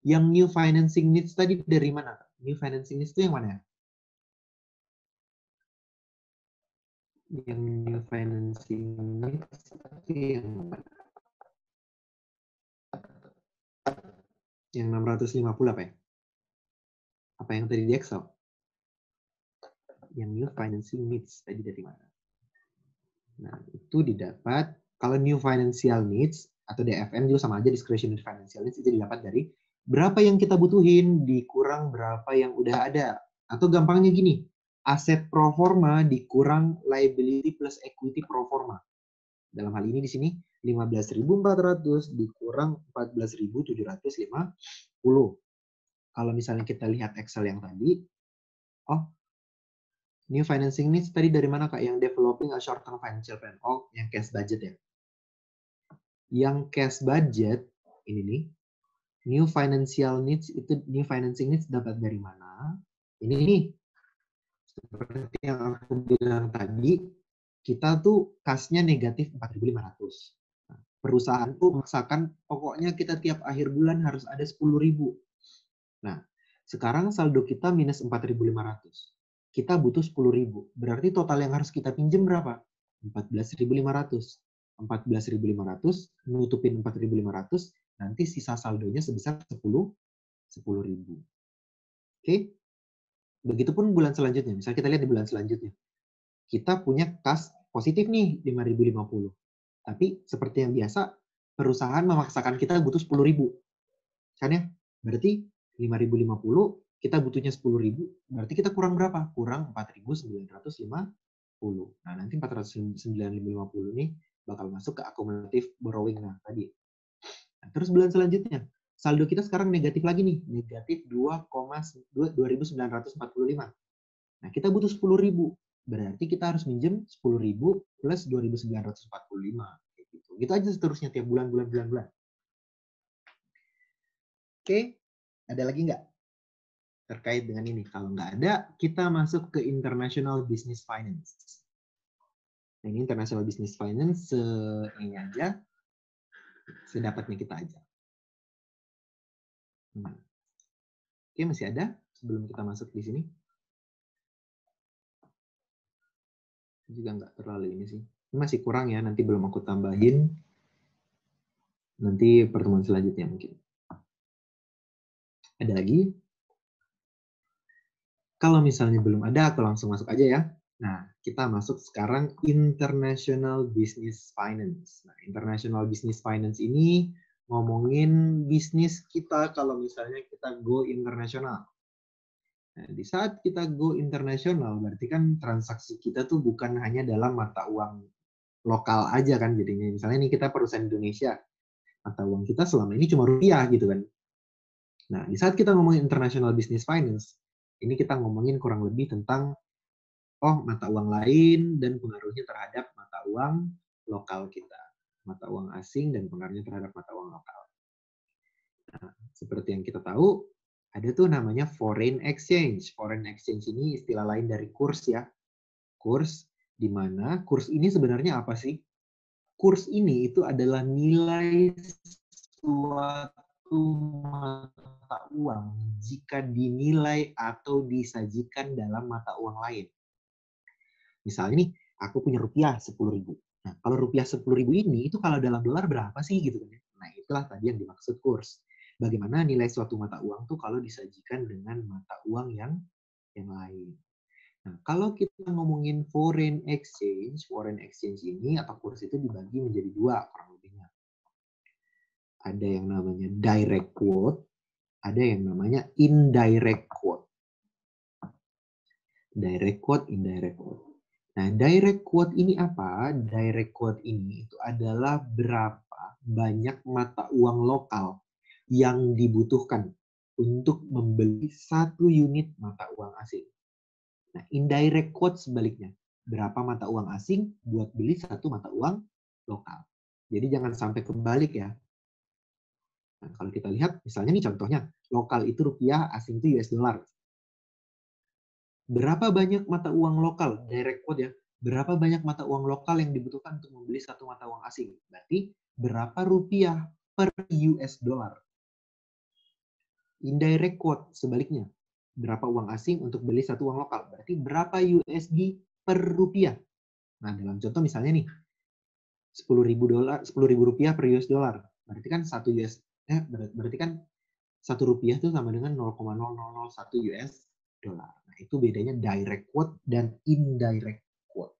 Yang new financing needs tadi dari mana? New financing needs itu yang mana? Yang new financing needs itu yang mana? Yang 650 apa ya? Apa yang tadi di Excel? yang new financing needs tadi dari mana? Nah, itu didapat kalau new financial needs atau DFN juga sama aja, discretionary financial needs, itu didapat dari berapa yang kita butuhin dikurang berapa yang udah ada. Atau gampangnya gini, aset pro forma dikurang liability plus equity pro forma. Dalam hal ini di sini 15.400 dikurang 14.750. Kalau misalnya kita lihat Excel yang tadi, oh, new financing needs tadi dari mana Kak? Yang developing a short term financial plan. Oh, yang cash budget ya. Yang cash budget ini nih, new financial needs itu new financing needs dapat dari mana? Ini nih, seperti yang aku bilang tadi, kita tuh kasnya negatif 4.500. Nah, perusahaan tuh memaksakan pokoknya kita tiap akhir bulan harus ada 10.000. Nah, sekarang saldo kita minus 4.500. Kita butuh 10.000. Berarti total yang harus kita pinjam berapa? 14.500. 14.500 nutupin 4.500, nanti sisa saldonya sebesar 10.000. Oke? Begitupun bulan selanjutnya. Misalnya kita lihat di bulan selanjutnya. Kita punya kas positif nih 5.050. Tapi seperti yang biasa, perusahaan memaksakan kita butuh 10.000. Kan ya? Berarti 5.050, kita butuhnya 10.000, berarti kita kurang berapa? Kurang 4.950. Nah, nanti 4.950 nih bakal masuk ke akumulatif borrowing nah tadi. Nah, terus bulan selanjutnya, saldo kita sekarang negatif lagi nih, negatif 2.945. Nah, kita butuh 10.000. Berarti kita harus minjem 10.000 plus 2.945. Gitu aja seterusnya tiap bulan. Oke, ada lagi nggak terkait dengan ini? Kalau nggak ada, kita masuk ke International Business Finance. Nah, ini International Business Finance, ini aja, sedapatnya kita aja. Oke, masih ada sebelum kita masuk di sini? Juga nggak terlalu ini sih. Ini masih kurang ya, nanti belum aku tambahin. Nanti pertemuan selanjutnya mungkin. Ada lagi? Kalau misalnya belum ada, aku langsung masuk aja ya. Nah, kita masuk sekarang International Business Finance. Nah, International Business Finance ini ngomongin bisnis kita kalau misalnya kita go internasional. Nah, di saat kita go internasional, berarti kan transaksi kita tuh bukan hanya dalam mata uang lokal aja kan jadinya. Misalnya nih kita perusahaan Indonesia, mata uang kita selama ini cuma rupiah gitu kan. Nah, di saat kita ngomongin International Business Finance, ini kita ngomongin kurang lebih tentang mata uang lain dan pengaruhnya terhadap mata uang lokal kita. Mata uang asing dan pengaruhnya terhadap mata uang lokal. Nah, seperti yang kita tahu, ada tuh namanya foreign exchange. Foreign exchange ini istilah lain dari kurs ya. Kurs, di mana kurs ini sebenarnya apa sih? Kurs ini itu adalah nilai suatu mata uang jika dinilai atau disajikan dalam mata uang lain. Misalnya nih, aku punya rupiah 10.000. Nah, kalau rupiah 10.000 ini, itu kalau dalam dolar berapa sih gitu kan? Nah, itulah tadi yang dimaksud kurs. Bagaimana nilai suatu mata uang tuh kalau disajikan dengan mata uang yang lain. Nah, kalau kita ngomongin foreign exchange ini atau kurs itu dibagi menjadi dua kurang lebihnya. Ada yang namanya direct quote, ada yang namanya indirect quote. Direct quote, indirect quote. Nah, direct quote ini apa? Direct quote ini itu adalah berapa banyak mata uang lokal yang dibutuhkan untuk membeli satu unit mata uang asing. Nah, indirect quote sebaliknya. Berapa mata uang asing buat beli satu mata uang lokal. Jadi jangan sampai kebalik ya. Nah, kalau kita lihat, misalnya nih contohnya, lokal itu rupiah, asing itu US dollar. Berapa banyak mata uang lokal, direct quote ya, berapa banyak mata uang lokal yang dibutuhkan untuk membeli satu mata uang asing? Berarti berapa rupiah per US dollar? Indirect quote sebaliknya, berapa uang asing untuk beli satu uang lokal? Berarti berapa USD per rupiah? Nah, dalam contoh misalnya nih, 10.000 rupiah per US dollar. Berarti kan berarti kan 1 rupiah itu sama dengan 0,0001 US dolar. Nah, itu bedanya direct quote dan indirect quote.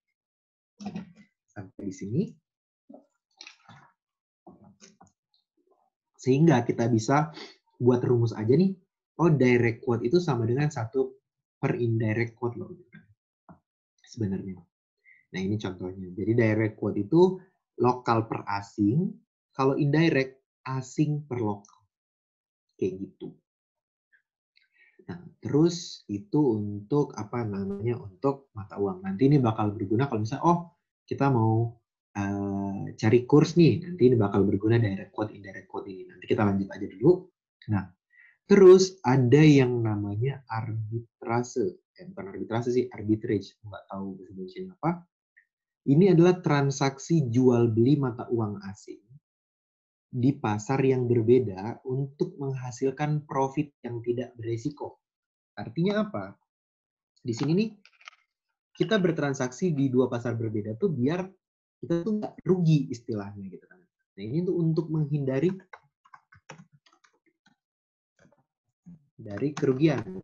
Sampai di sini. Sehingga kita bisa buat rumus aja nih, oh direct quote itu sama dengan 1 per indirect quote loh. Sebenarnya. Nah ini contohnya. Jadi direct quote itu lokal per asing, kalau indirect asing per lokal. Kayak gitu. Nah, terus itu untuk apa namanya, untuk mata uang. Nanti ini bakal berguna kalau misalnya, oh kita mau cari kurs nih, nanti ini bakal berguna direct quote, indirect quote ini. Nanti kita lanjut aja dulu. Nah, terus ada yang namanya arbitrase. Bukan arbitrase sih, arbitrage. Nggak tahu bahasa Indonesia apa. Ini adalah transaksi jual beli mata uang asing di pasar yang berbeda untuk menghasilkan profit yang tidak beresiko. Artinya apa? Di sini nih, kita bertransaksi di 2 pasar berbeda tuh biar kita tuh nggak rugi istilahnya gitu kan. Nah ini tuh untuk menghindari dari kerugian.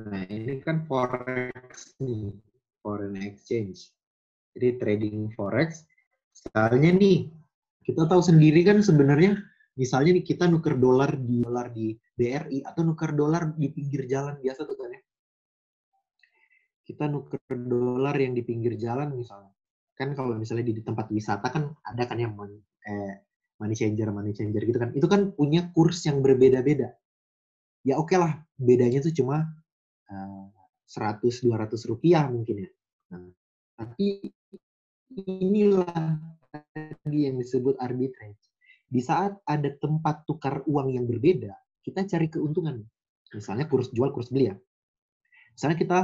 Nah ini kan forex nih, foreign exchange. Jadi trading forex, misalnya nih, kita tahu sendiri kan sebenarnya, misalnya nih kita nuker dolar di BRI atau nuker dolar di pinggir jalan biasa tuh kan ya. Kita nuker dolar yang di pinggir jalan misalnya. Kan kalau misalnya di tempat wisata kan ada kan yang money changer gitu kan. Itu kan punya kurs yang berbeda-beda. Ya oke lah, bedanya tuh cuma 100-200 rupiah mungkin ya. Nah, tapi inilah tadi yang disebut arbitrage. Di saat ada tempat tukar uang yang berbeda, kita cari keuntungan. Misalnya kurs jual, kurs beli ya. Misalnya kita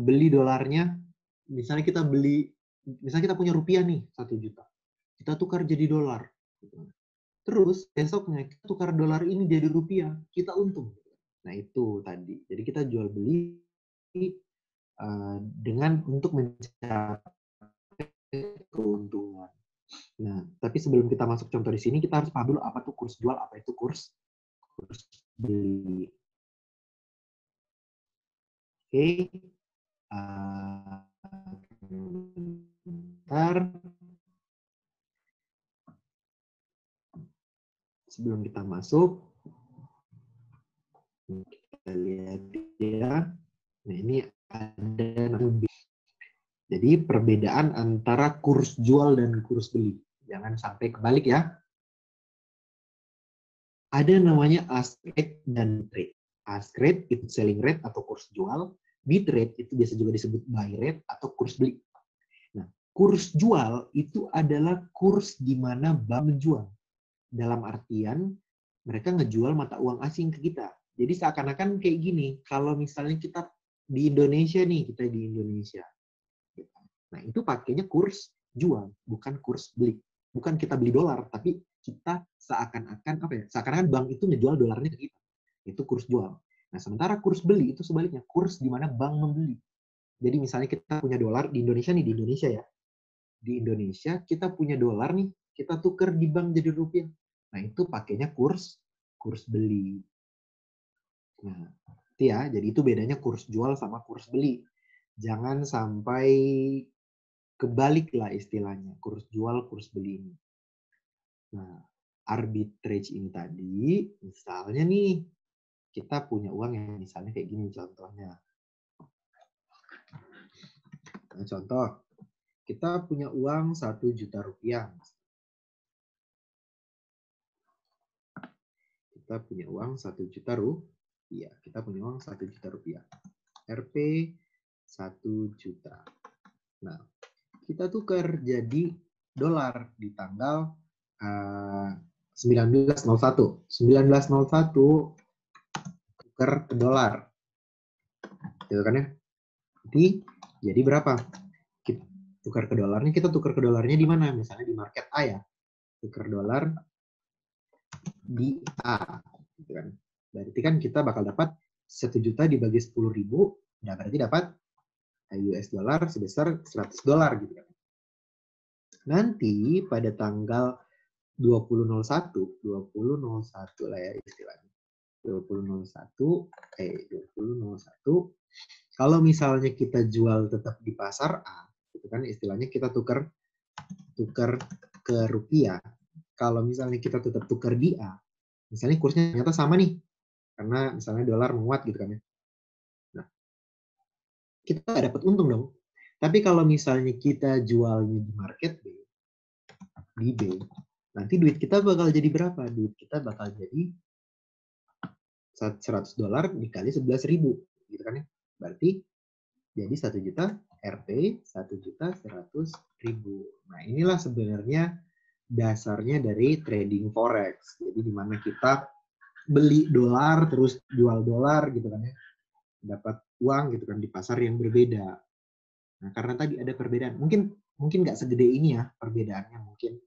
beli dolarnya, misalnya kita punya rupiah nih 1 juta. Kita tukar jadi dolar. Terus besoknya kita tukar dolar ini jadi rupiah, kita untung. Nah itu tadi. Jadi kita jual beli dengan untuk mencapai keuntungan. Nah, tapi sebelum kita masuk contoh di sini, kita harus paham dulu apa itu kurs jual, apa itu kurs beli. Oke. Bentar. Sebelum kita masuk, kita lihat ya. Nah, ini ada jadi perbedaan antara kurs jual dan kurs beli. Jangan sampai kebalik ya. Ada namanya ask rate dan bid rate. Ask rate itu selling rate atau kurs jual. Bid rate itu biasa juga disebut buy rate atau kurs beli. Nah, kurs jual itu adalah kurs di mana bank menjual. Dalam artian mereka ngejual mata uang asing ke kita. Jadi seakan-akan kayak gini, kalau misalnya kita di Indonesia nih, kita di Indonesia. Nah, itu pakainya kurs jual, bukan kurs beli. Bukan kita beli dolar, tapi kita seakan-akan apa ya? Seakan-akan bank itu ngejual dolarnya ke kita. Itu kurs jual. Nah, sementara kurs beli itu sebaliknya, kurs di mana bank membeli. Jadi misalnya kita punya dolar di Indonesia nih, di Indonesia ya. Di Indonesia kita punya dolar nih, kita tuker di bank jadi rupiah. Nah, itu pakainya kurs beli. Nah, itu ya. Jadi itu bedanya kurs jual sama kurs beli. Jangan sampai kebalik lah istilahnya, kurs jual, kurs beli ini. Nah, arbitrage ini tadi, misalnya nih, kita punya uang yang misalnya kayak gini contohnya. Nah, contoh, kita punya uang 1 juta rupiah. Kita punya uang 1 juta rupiah. Kita punya uang 1 juta rupiah. Rp 1 juta. Nah, kita tukar jadi dolar di tanggal 1901. 1901 tukar ke dolar. Gitu kan ya? Jadi berapa? Kita tukar ke dolarnya, kita tukar ke dolarnya di mana? Misalnya di market A ya. Tukar dolar di A. Gitu kan. Berarti kan kita bakal dapat 1 juta dibagi 10.000, nah berarti dapat US dollar sebesar 100 dolar gitu kan. Nanti pada tanggal 2001 lah ya istilahnya. 20.01. Kalau misalnya kita jual tetap di pasar A, itu kan istilahnya kita tukar ke rupiah. Kalau misalnya kita tetap tukar di A, misalnya kursnya ternyata sama nih, karena misalnya dolar menguat gitu kan ya. Nah, kita nggak dapat untung dong. Tapi kalau misalnya kita jualnya di market B, di B, nanti duit kita bakal jadi berapa? Duit kita bakal jadi $100 dikali 11.000, gitu kan ya. Berarti jadi 1 juta RP 1.100.000. Nah, inilah sebenarnya dasarnya dari trading forex. Jadi di mana kita beli dolar terus jual dolar gitu kan ya. Dapat uang gitu kan di pasar yang berbeda. Nah, karena tadi ada perbedaan. Mungkin nggak segede ini ya perbedaannya, mungkin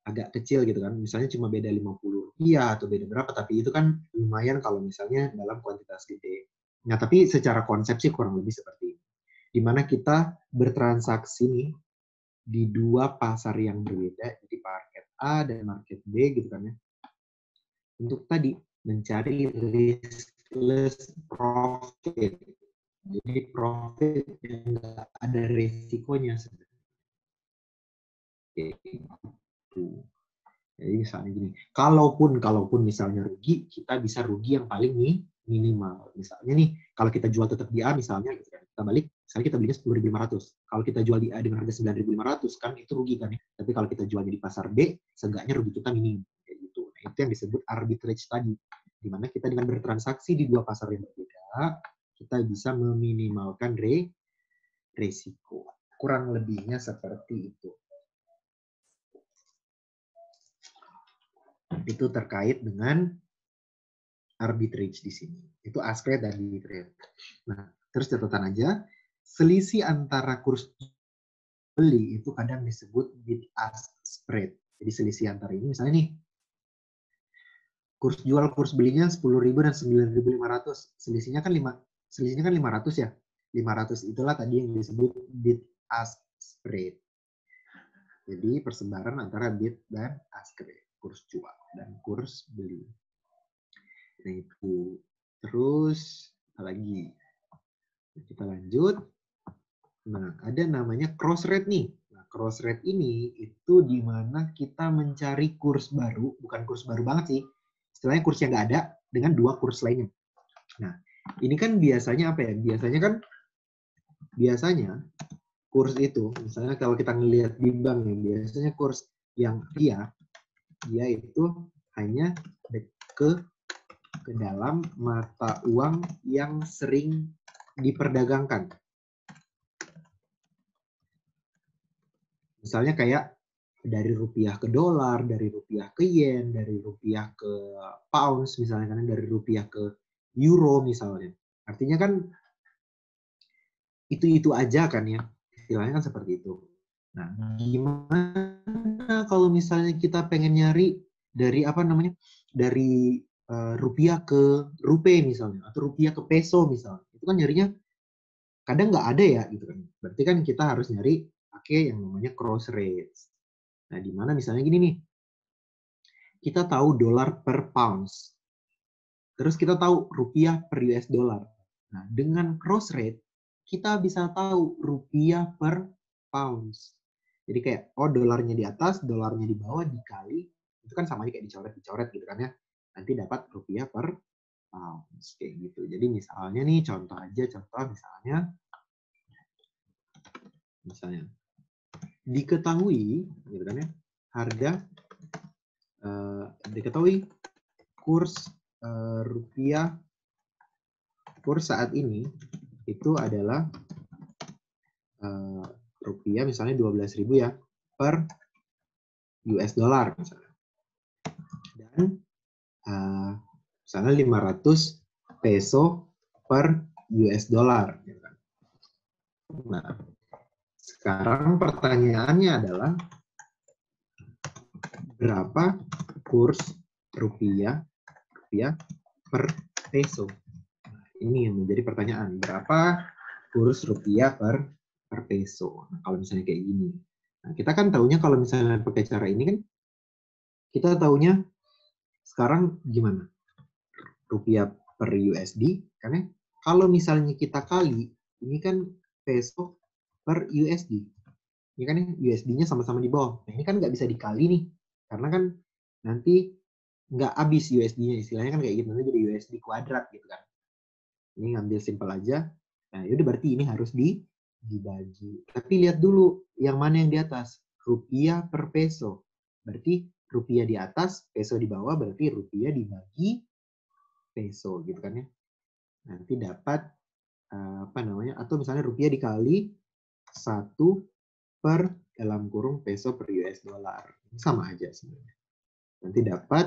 agak kecil gitu kan. Misalnya cuma beda 50 rupiah atau beda berapa, tapi itu kan lumayan kalau misalnya dalam kuantitas gede. Nah, tapi secara konsep sih kurang lebih seperti ini. Di mana kita bertransaksi nih di dua pasar yang berbeda, jadi market A dan market B gitu kan ya. Untuk tadi mencari riskless profit. Jadi profit yang nggak ada risikonya sebenarnya. Gitu. Jadi misalnya gini, kalaupun misalnya rugi, kita bisa rugi yang paling minimal. Misalnya nih, kalau kita jual tetap di A misalnya, gitu kan, kita balik, misalnya kita belinya 10.500. Kalau kita jual di A dengan harga 9.500, kan itu rugi kan ya. Tapi kalau kita jualnya di pasar B, seenggaknya rugi kita minim. Kayak gitu. Nah, itu yang disebut arbitrage tadi. Di mana kita dengan bertransaksi di dua pasar yang berbeda, kita bisa meminimalkan resiko. Kurang lebihnya seperti itu. Itu terkait dengan arbitrage di sini. Itu ask rate dan bid rate. Nah, terus catatan aja, selisih antara kurs beli itu kadang disebut bid ask spread. Jadi selisih antara ini, misalnya nih, kurs jual kurs belinya 10.000 dan 9.500. Selisihnya kan 500 ya. 500 itulah tadi yang disebut bid ask spread. Jadi persebaran antara bid dan ask rate, kurs jual dan kurs beli. Nah, itu. Terus apa lagi? Kita lanjut. Nah, ada namanya cross rate nih. Nah, cross rate ini itu di mana kita mencari kurs baru, bukan kurs baru banget sih. Istilahnya kurs yang nggak ada dengan dua kurs lainnya. Nah, ini kan biasanya apa ya? Biasanya kurs itu, misalnya kalau kita ngelihat di bank nih, biasanya kurs yang dia itu hanya ke dalam mata uang yang sering diperdagangkan. Misalnya kayak dari rupiah ke dolar, dari rupiah ke yen, dari rupiah ke pounds misalnya, kan dari rupiah ke euro misalnya. Artinya kan itu aja kan ya. Istilahnya kan seperti itu. Nah, gimana kalau misalnya kita pengen nyari dari apa namanya? Dari rupiah ke rupiah misalnya, atau rupiah ke peso misalnya. Itu kan nyarinya kadang nggak ada ya gitu kan. Berarti kan kita harus nyari pakai yang namanya cross rates. Nah, di mana misalnya gini nih. Kita tahu dolar per pounds. Terus kita tahu rupiah per US dollar. Nah, dengan cross rate kita bisa tahu rupiah per pounds. Jadi kayak oh dolarnya di atas, dolarnya di bawah dikali itu kan sama aja kayak dicoret-dicoret gitu kan ya. Nanti dapat rupiah per pounds kayak gitu. Jadi misalnya nih contoh misalnya diketahui gitu kan ya, harga diketahui kurs rupiah kurs saat ini itu adalah rupiah misalnya 12.000 ya per US dollar misalnya. Dan misalnya 500 peso per US dollar. Nah, sekarang pertanyaannya adalah berapa kurs rupiah per peso? Nah, ini yang menjadi pertanyaan. Berapa kurs rupiah per peso? Nah, kalau misalnya kayak gini. Nah, kita kan taunya kalau misalnya pakai cara ini kan kita taunya sekarang gimana? rupiah per USD, karena kalau misalnya kita kali, ini kan peso per USD. Ini kan USD-nya sama-sama di bawah. Nah, ini kan nggak bisa dikali nih, karena kan nanti nggak habis USD-nya, istilahnya kan kayak gitu, nanti jadi USD kuadrat gitu kan. Ini ngambil simpel aja. Nah, yaudah berarti ini harus dibagi. Tapi lihat dulu yang mana yang di atas, rupiah per peso. Berarti rupiah di atas, peso di bawah, berarti rupiah dibagi peso gitu kan ya. Nanti dapat apa namanya, atau misalnya rupiah dikali 1 per dalam kurung peso per US dollar. Sama aja sebenarnya. Nanti dapat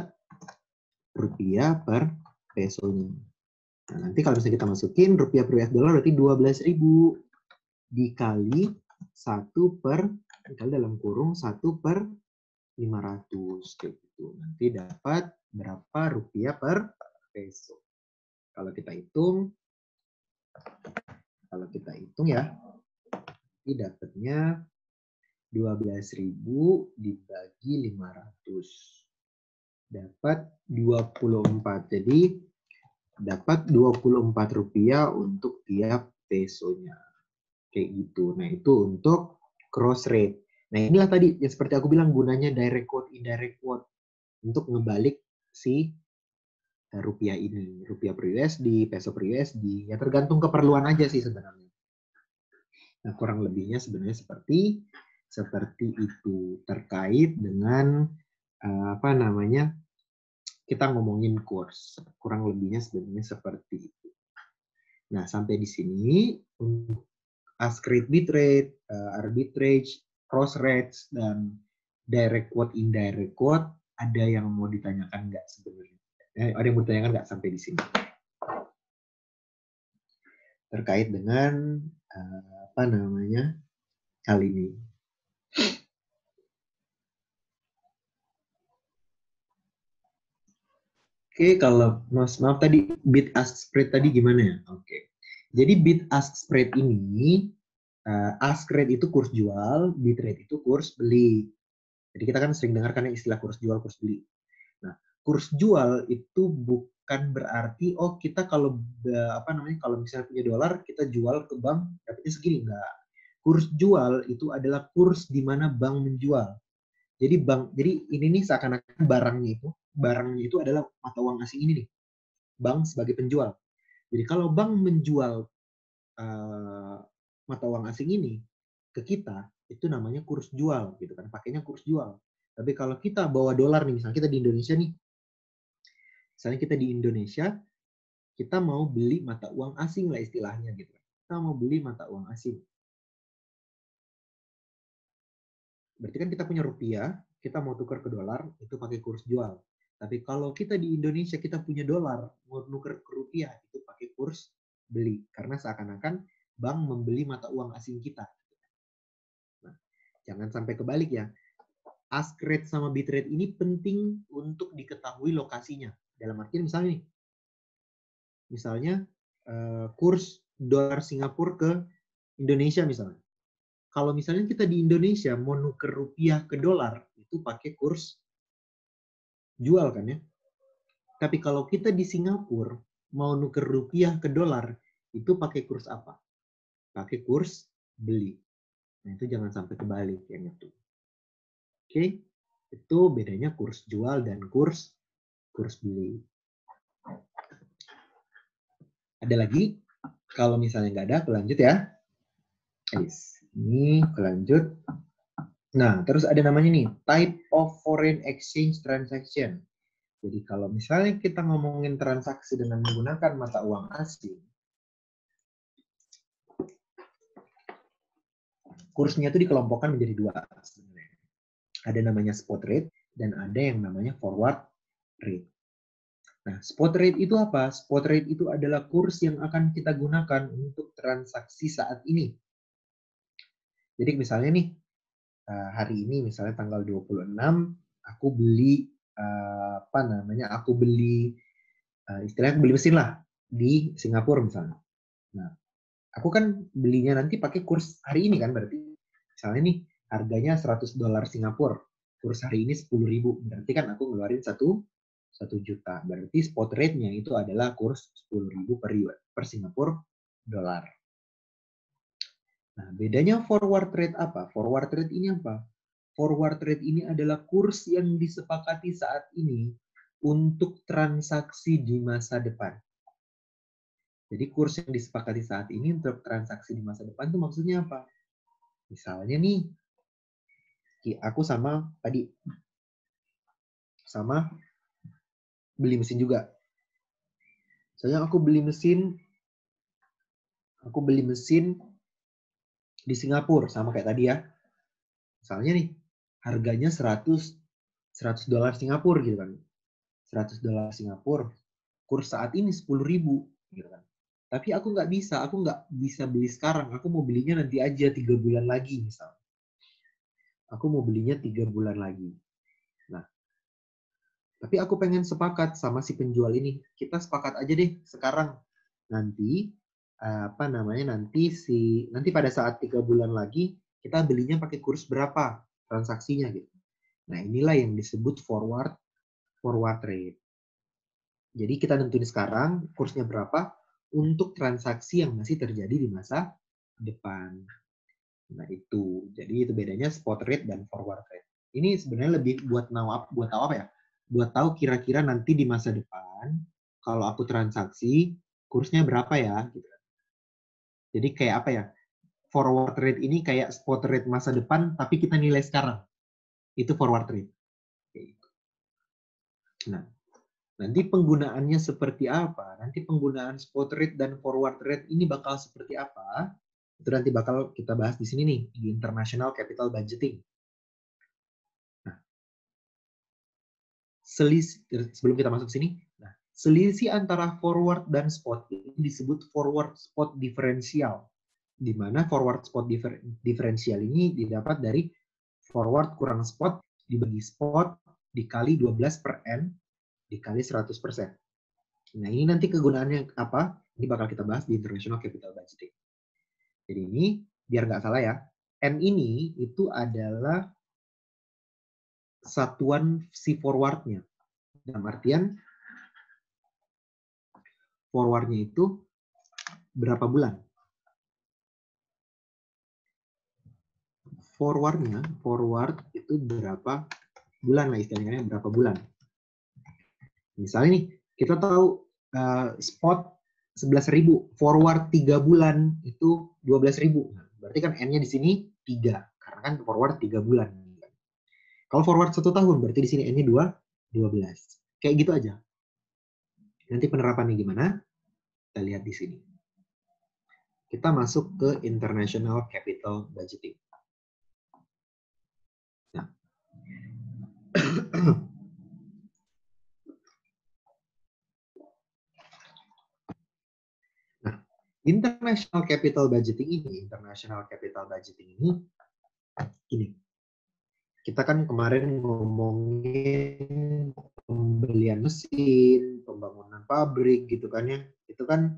rupiah per pesonya. Nah, nanti kalau misalnya kita masukin rupiah per US dollar berarti 12.000 dikali 1 per dikali dalam kurung 1 per 500 kayak gitu. Nanti dapat berapa rupiah per peso. Kalau kita hitung ya, ini dapatnya 12.000 dibagi 500. Dapat 24. Jadi dapat 24 rupiah untuk tiap pesonya. Kayak gitu. Nah, itu untuk cross rate. Nah, inilah tadi yang seperti aku bilang gunanya direct quote, indirect quote untuk ngebalik si rupiah ini. Rupiah per USD, peso per USD. Ya tergantung keperluan aja sih sebenarnya. Nah, kurang lebihnya sebenarnya seperti itu terkait dengan apa namanya, kita ngomongin kurs. Kurang lebihnya sebenarnya seperti itu. Nah, sampai di sini untuk ask rate, bid rate, arbitrage, cross rates, dan direct quote, indirect quote, ada yang mau ditanyakan nggak sebenarnya? Ada yang mau ditanyakan nggak sampai di sini? Terkait dengan apa namanya hal ini. Oke, kalau maaf tadi bid ask spread tadi gimana ya? Oke. Jadi bid ask spread ini ask rate itu kurs jual, bid rate itu kurs beli. Jadi kita kan sering dengar kan istilah kurs jual, kurs beli. Nah, kurs jual itu bukan berarti kita kalau apa namanya, kalau misalnya punya dolar kita jual ke bank dapatnya segini, enggak. Kurs jual itu adalah kurs di mana bank menjual. Jadi ini nih seakan-akan barangnya itu adalah mata uang asing ini nih. Bank sebagai penjual. Jadi kalau bank menjual mata uang asing ini ke kita, itu namanya kurs jual gitu kan, pakainya kurs jual. Tapi kalau kita bawa dolar nih, misalnya kita di Indonesia nih, kita mau beli mata uang asing lah istilahnya gitu. Kita mau beli mata uang asing. Berarti kan kita punya rupiah, kita mau tukar ke dolar, itu pakai kurs jual. Tapi kalau kita di Indonesia, kita punya dolar, mau tukar ke rupiah, itu pakai kurs beli. Karena seakan-akan bank membeli mata uang asing kita. Nah, jangan sampai kebalik ya. Ask rate sama bid rate ini penting untuk diketahui lokasinya. Dalam artian misalnya nih, kurs dolar Singapura ke Indonesia misalnya. Kalau misalnya kita di Indonesia mau nuker rupiah ke dolar, itu pakai kurs jual kan ya. Tapi kalau kita di Singapura mau nuker rupiah ke dolar, itu pakai kurs apa? Pakai kurs beli. Nah, itu jangan sampai kebalik yang itu. Oke, itu bedanya kurs jual dan kurs beli. Ada lagi? Kalau misalnya nggak ada, aku lanjut ya. Ini aku lanjut. Nah, terus ada namanya nih, type of foreign exchange transaction. Jadi kalau misalnya kita ngomongin transaksi dengan menggunakan mata uang asing, kursnya itu dikelompokkan menjadi dua sebenarnya. Ada namanya spot rate dan ada yang namanya forward rate. Nah, spot rate itu apa? Spot rate itu adalah kurs yang akan kita gunakan untuk transaksi saat ini. Jadi misalnya nih, hari ini misalnya tanggal 26, aku beli istilahnya beli mesin lah di Singapura misalnya. Nah, aku kan belinya nanti pakai kurs hari ini kan, berarti misalnya nih harganya $100 Singapura, kurs hari ini 10.000, berarti kan aku ngeluarin 1 1 juta. Berarti spot rate-nya itu adalah kurs 10.000 per Singapura dolar. Nah, bedanya forward rate apa? Forward rate ini apa? Forward rate ini adalah kurs yang disepakati saat ini untuk transaksi di masa depan. Jadi kurs yang disepakati saat ini untuk transaksi di masa depan itu maksudnya apa? Misalnya nih, aku sama beli mesin juga. Misalnya aku beli mesin di Singapura sama kayak tadi ya. Misalnya nih, harganya 100 dolar Singapura gitu kan. 100 dolar Singapura, kurs saat ini 10.000 gitu kan. Tapi aku nggak bisa beli sekarang. Aku mau belinya nanti aja 3 bulan lagi misal. Aku mau belinya 3 bulan lagi. Nah, tapi aku pengen sepakat sama si penjual ini. Kita sepakat aja deh sekarang. Nanti nanti pada saat 3 bulan lagi kita belinya pakai kurs berapa transaksinya gitu. Nah, inilah yang disebut forward rate. Jadi kita nentuin sekarang kursnya berapa untuk transaksi yang masih terjadi di masa depan. Nah, itu. Jadi itu bedanya spot rate dan forward rate. Ini sebenarnya lebih buat tahu apa ya? Buat tahu kira-kira nanti di masa depan kalau aku transaksi kursnya berapa ya gitu. Jadi kayak apa ya? Forward rate ini kayak spot rate masa depan tapi kita nilai sekarang. Itu forward rate. Nah, nanti penggunaannya seperti apa? Nanti penggunaan spot rate dan forward rate ini bakal seperti apa? Itu nanti bakal kita bahas di sini nih, di International Capital Budgeting. Nah, sebelum kita masuk sini, selisih antara forward dan spot ini disebut forward spot differential. Di mana forward spot differential ini didapat dari forward kurang spot dibagi spot dikali 12 per N dikali 100%. Nah, ini nanti kegunaannya apa? Ini bakal kita bahas di International Capital Budgeting. Jadi ini, biar nggak salah ya, N ini itu adalah satuan si forward-nya. Dalam artian, forward-nya itu berapa bulan? Forward itu berapa bulan lah istilahnya, berapa bulan. Misalnya nih, kita tahu spot 11.000, forward 3 bulan itu 12.000. Berarti kan N-nya di sini 3, karena kan forward 3 bulan. Kalau forward 1 tahun, berarti di sini N-nya 12. Kayak gitu aja. Nanti penerapannya gimana? Kita lihat di sini. Kita masuk ke International Capital Budgeting. Nah, International Capital Budgeting ini. Kita kan kemarin ngomongin pembelian mesin, pembangunan pabrik gitu kan ya. Itu kan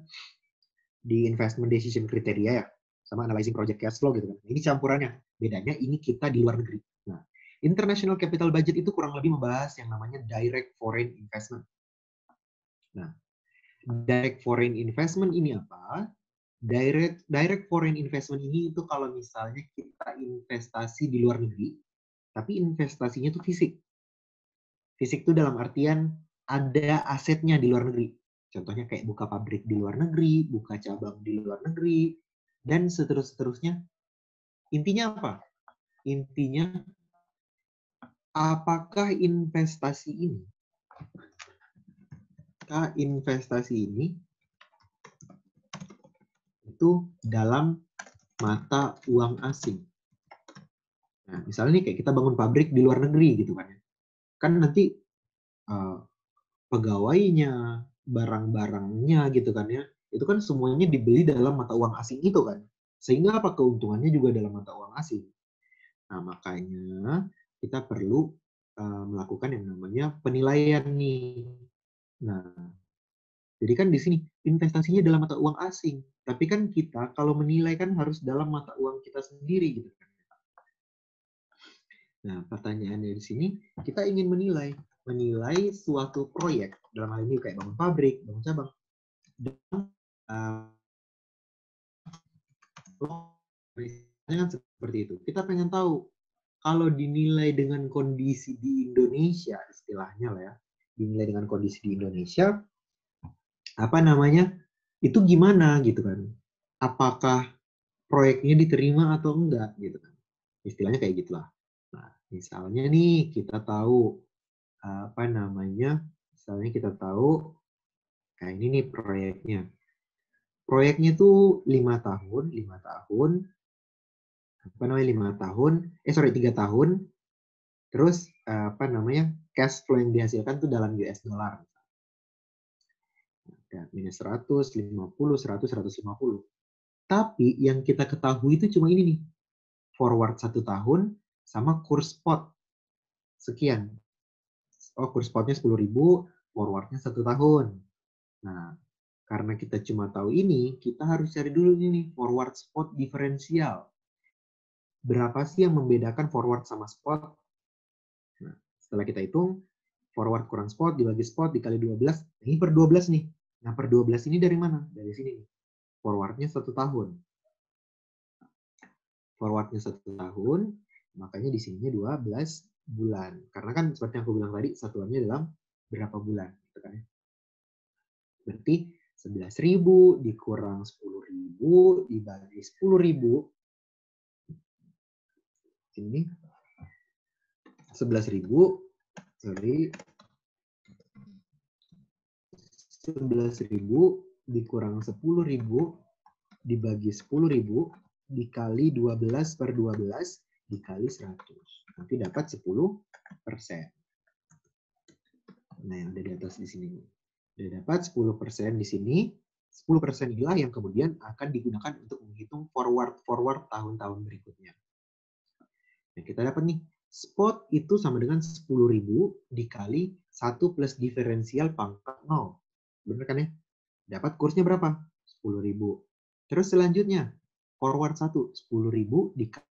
di investment decision criteria ya, sama analyzing project cash flow gitu kan. Ini campurannya. Bedanya ini kita di luar negeri. Nah, International Capital Budget itu kurang lebih membahas yang namanya direct foreign investment. Nah, direct foreign investment ini apa? Direct foreign investment ini itu kalau misalnya kita investasi di luar negeri, tapi investasinya itu fisik. Fisik itu dalam artian ada asetnya di luar negeri. Contohnya kayak buka pabrik di luar negeri, buka cabang di luar negeri, dan seterusnya. Intinya apa? Intinya, apakah investasi ini itu dalam mata uang asing. Nah, misalnya nih kayak kita bangun pabrik di luar negeri gitu kan. Kan nanti pegawainya, barang-barangnya gitu kan ya, itu kan semuanya dibeli dalam mata uang asing itu kan. Sehingga apa keuntungannya juga dalam mata uang asing. Nah, makanya kita perlu melakukan yang namanya penilaian nih. Nah, jadi kan di sini investasinya dalam mata uang asing, tapi kan kita kalau menilai kan harus dalam mata uang kita sendiri gitu kan. Nah, pertanyaannya di sini, kita ingin menilai menilai suatu proyek, dalam hal ini kayak bangun pabrik, bangun cabang, dan kan seperti itu. Kita pengen tahu kalau dinilai dengan kondisi di Indonesia, istilahnya lah ya, dinilai dengan kondisi di Indonesia, apa namanya, itu gimana gitu kan? Apakah proyeknya diterima atau enggak gitu kan? Istilahnya kayak gitulah. Nah, misalnya nih kita tahu apa namanya, misalnya kita tahu, kayak ini nih proyeknya. Proyeknya tuh 5 tahun, 3 tahun, terus apa namanya, cash flow yang dihasilkan tuh dalam US dollar. Minus 100, 50, 100, 150. Tapi yang kita ketahui itu cuma ini nih, forward 1 tahun sama kurs spot sekian. Oh, kurs spotnya 10.000, forwardnya 1 tahun. Nah, karena kita cuma tahu ini, kita harus cari dulu ini forward spot diferensial. Berapa sih yang membedakan forward sama spot? Nah, setelah kita hitung, forward kurang spot dibagi spot dikali 12, ini per 12 nih. Nah, per 12 ini dari mana? Dari sini nih. Forwardnya 1 tahun. Forwardnya 1 tahun, makanya di sininya 12 bulan. Karena kan seperti yang aku bilang tadi, satuannya dalam berapa bulan. Gitu kan. Berarti 11.000 dikurang 10.000 dibagi 10.000. Ini 11.000, sorry, 11.000 dikurang 10.000 dibagi 10.000 dikali 12 per 12 dikali 100. Nanti dapat 10%. Nah, yang ada di atas di sini. Udah dapat 10% di sini. 10% inilah yang kemudian akan digunakan untuk menghitung forward tahun-tahun berikutnya. Nah, kita dapat nih, spot itu sama dengan 10.000 dikali 1 plus diferensial pangkat 0. Bener kan ya? Dapat kursnya berapa? 10.000. Terus selanjutnya, forward 1, 10.000 dikali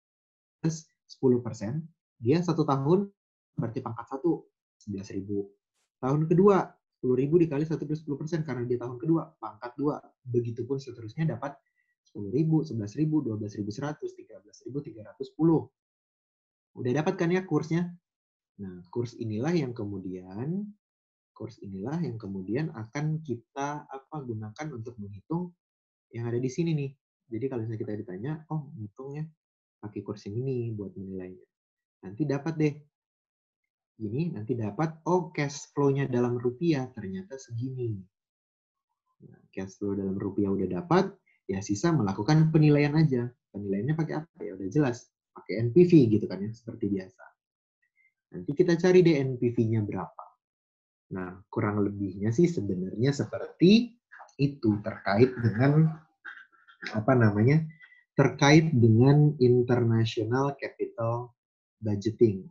10%, dia 1 tahun berarti pangkat 1, 11.000. Tahun kedua, 10.000 dikali 1 plus 10% karena dia tahun kedua, pangkat 2. Begitupun seterusnya dapat 10.000, 11.000, 12.100, 13.310. Udah dapat kan ya kursnya? Nah, kurs inilah yang kemudian akan kita gunakan untuk menghitung yang ada di sini nih. Jadi kalau misalnya kita ditanya, oh ngitungnya pakai kurs yang ini buat menilainya. Nanti dapat deh. Ini nanti dapat, oh cash flow-nya dalam rupiah ternyata segini. Nah, cash flow dalam rupiah udah dapat, ya sisa melakukan penilaian aja. Penilaiannya pakai apa? Ya udah jelas, pakai NPV gitu kan ya, seperti biasa. Nanti kita cari deh NPV-nya berapa. Nah, kurang lebihnya sih sebenarnya seperti itu terkait dengan terkait dengan international capital budgeting.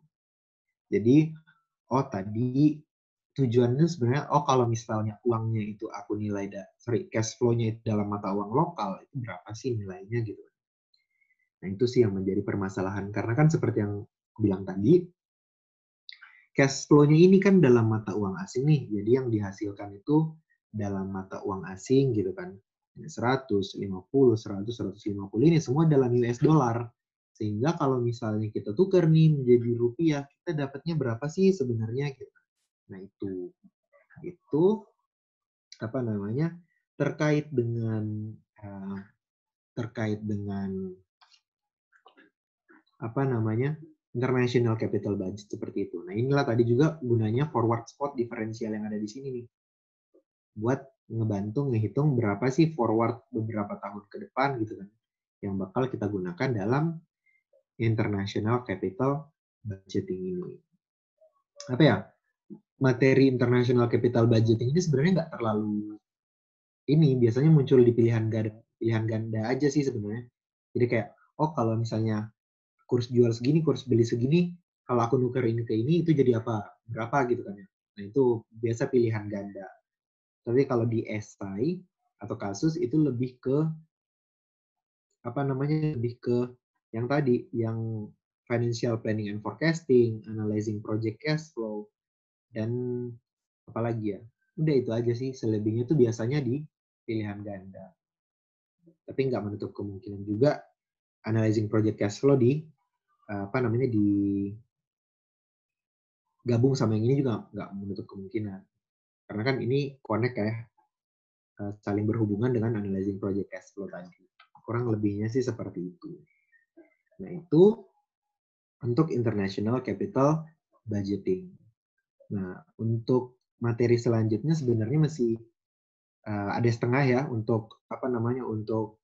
Jadi, tadi tujuannya sebenarnya, kalau misalnya uangnya itu aku nilai, cash flow-nya itu dalam mata uang lokal, itu berapa sih nilainya gitu. Nah, itu sih yang menjadi permasalahan. Karena kan seperti yang aku bilang tadi, cash flow-nya ini kan dalam mata uang asing nih. Jadi yang dihasilkan itu dalam mata uang asing gitu kan. 100, 50, 100, 150 ini semua dalam US dollar. Sehingga kalau misalnya kita tukar nih menjadi rupiah, kita dapatnya berapa sih sebenarnya gitu. Nah, itu terkait dengan international capital budget seperti itu. Nah, inilah tadi juga gunanya forward spot diferensial yang ada di sini nih. Buat ngebantu ngehitung berapa sih forward beberapa tahun ke depan gitu kan. Yang bakal kita gunakan dalam international capital budgeting ini. Apa ya? Materi international capital budgeting ini sebenarnya nggak terlalu biasanya muncul di pilihan ganda aja sih sebenarnya. Jadi kayak, kalau misalnya kurs jual segini, kurs beli segini, kalau aku nuker ini ke ini, itu jadi apa? Berapa gitu kan ya. Nah, itu biasa pilihan ganda. Tapi kalau di esai atau kasus itu lebih ke yang tadi, yang financial planning and forecasting, analyzing project cash flow, dan apalagi ya, udah itu aja sih. Selebihnya tuh biasanya di pilihan ganda. Tapi nggak menutup kemungkinan juga analyzing project cash flow digabung sama yang ini juga nggak menutup kemungkinan. Karena kan ini connect ya, saling berhubungan dengan analyzing project cash flow tadi. Kurang lebihnya sih seperti itu. Nah, itu untuk international capital budgeting. Nah, untuk materi selanjutnya sebenarnya masih ada setengah ya untuk untuk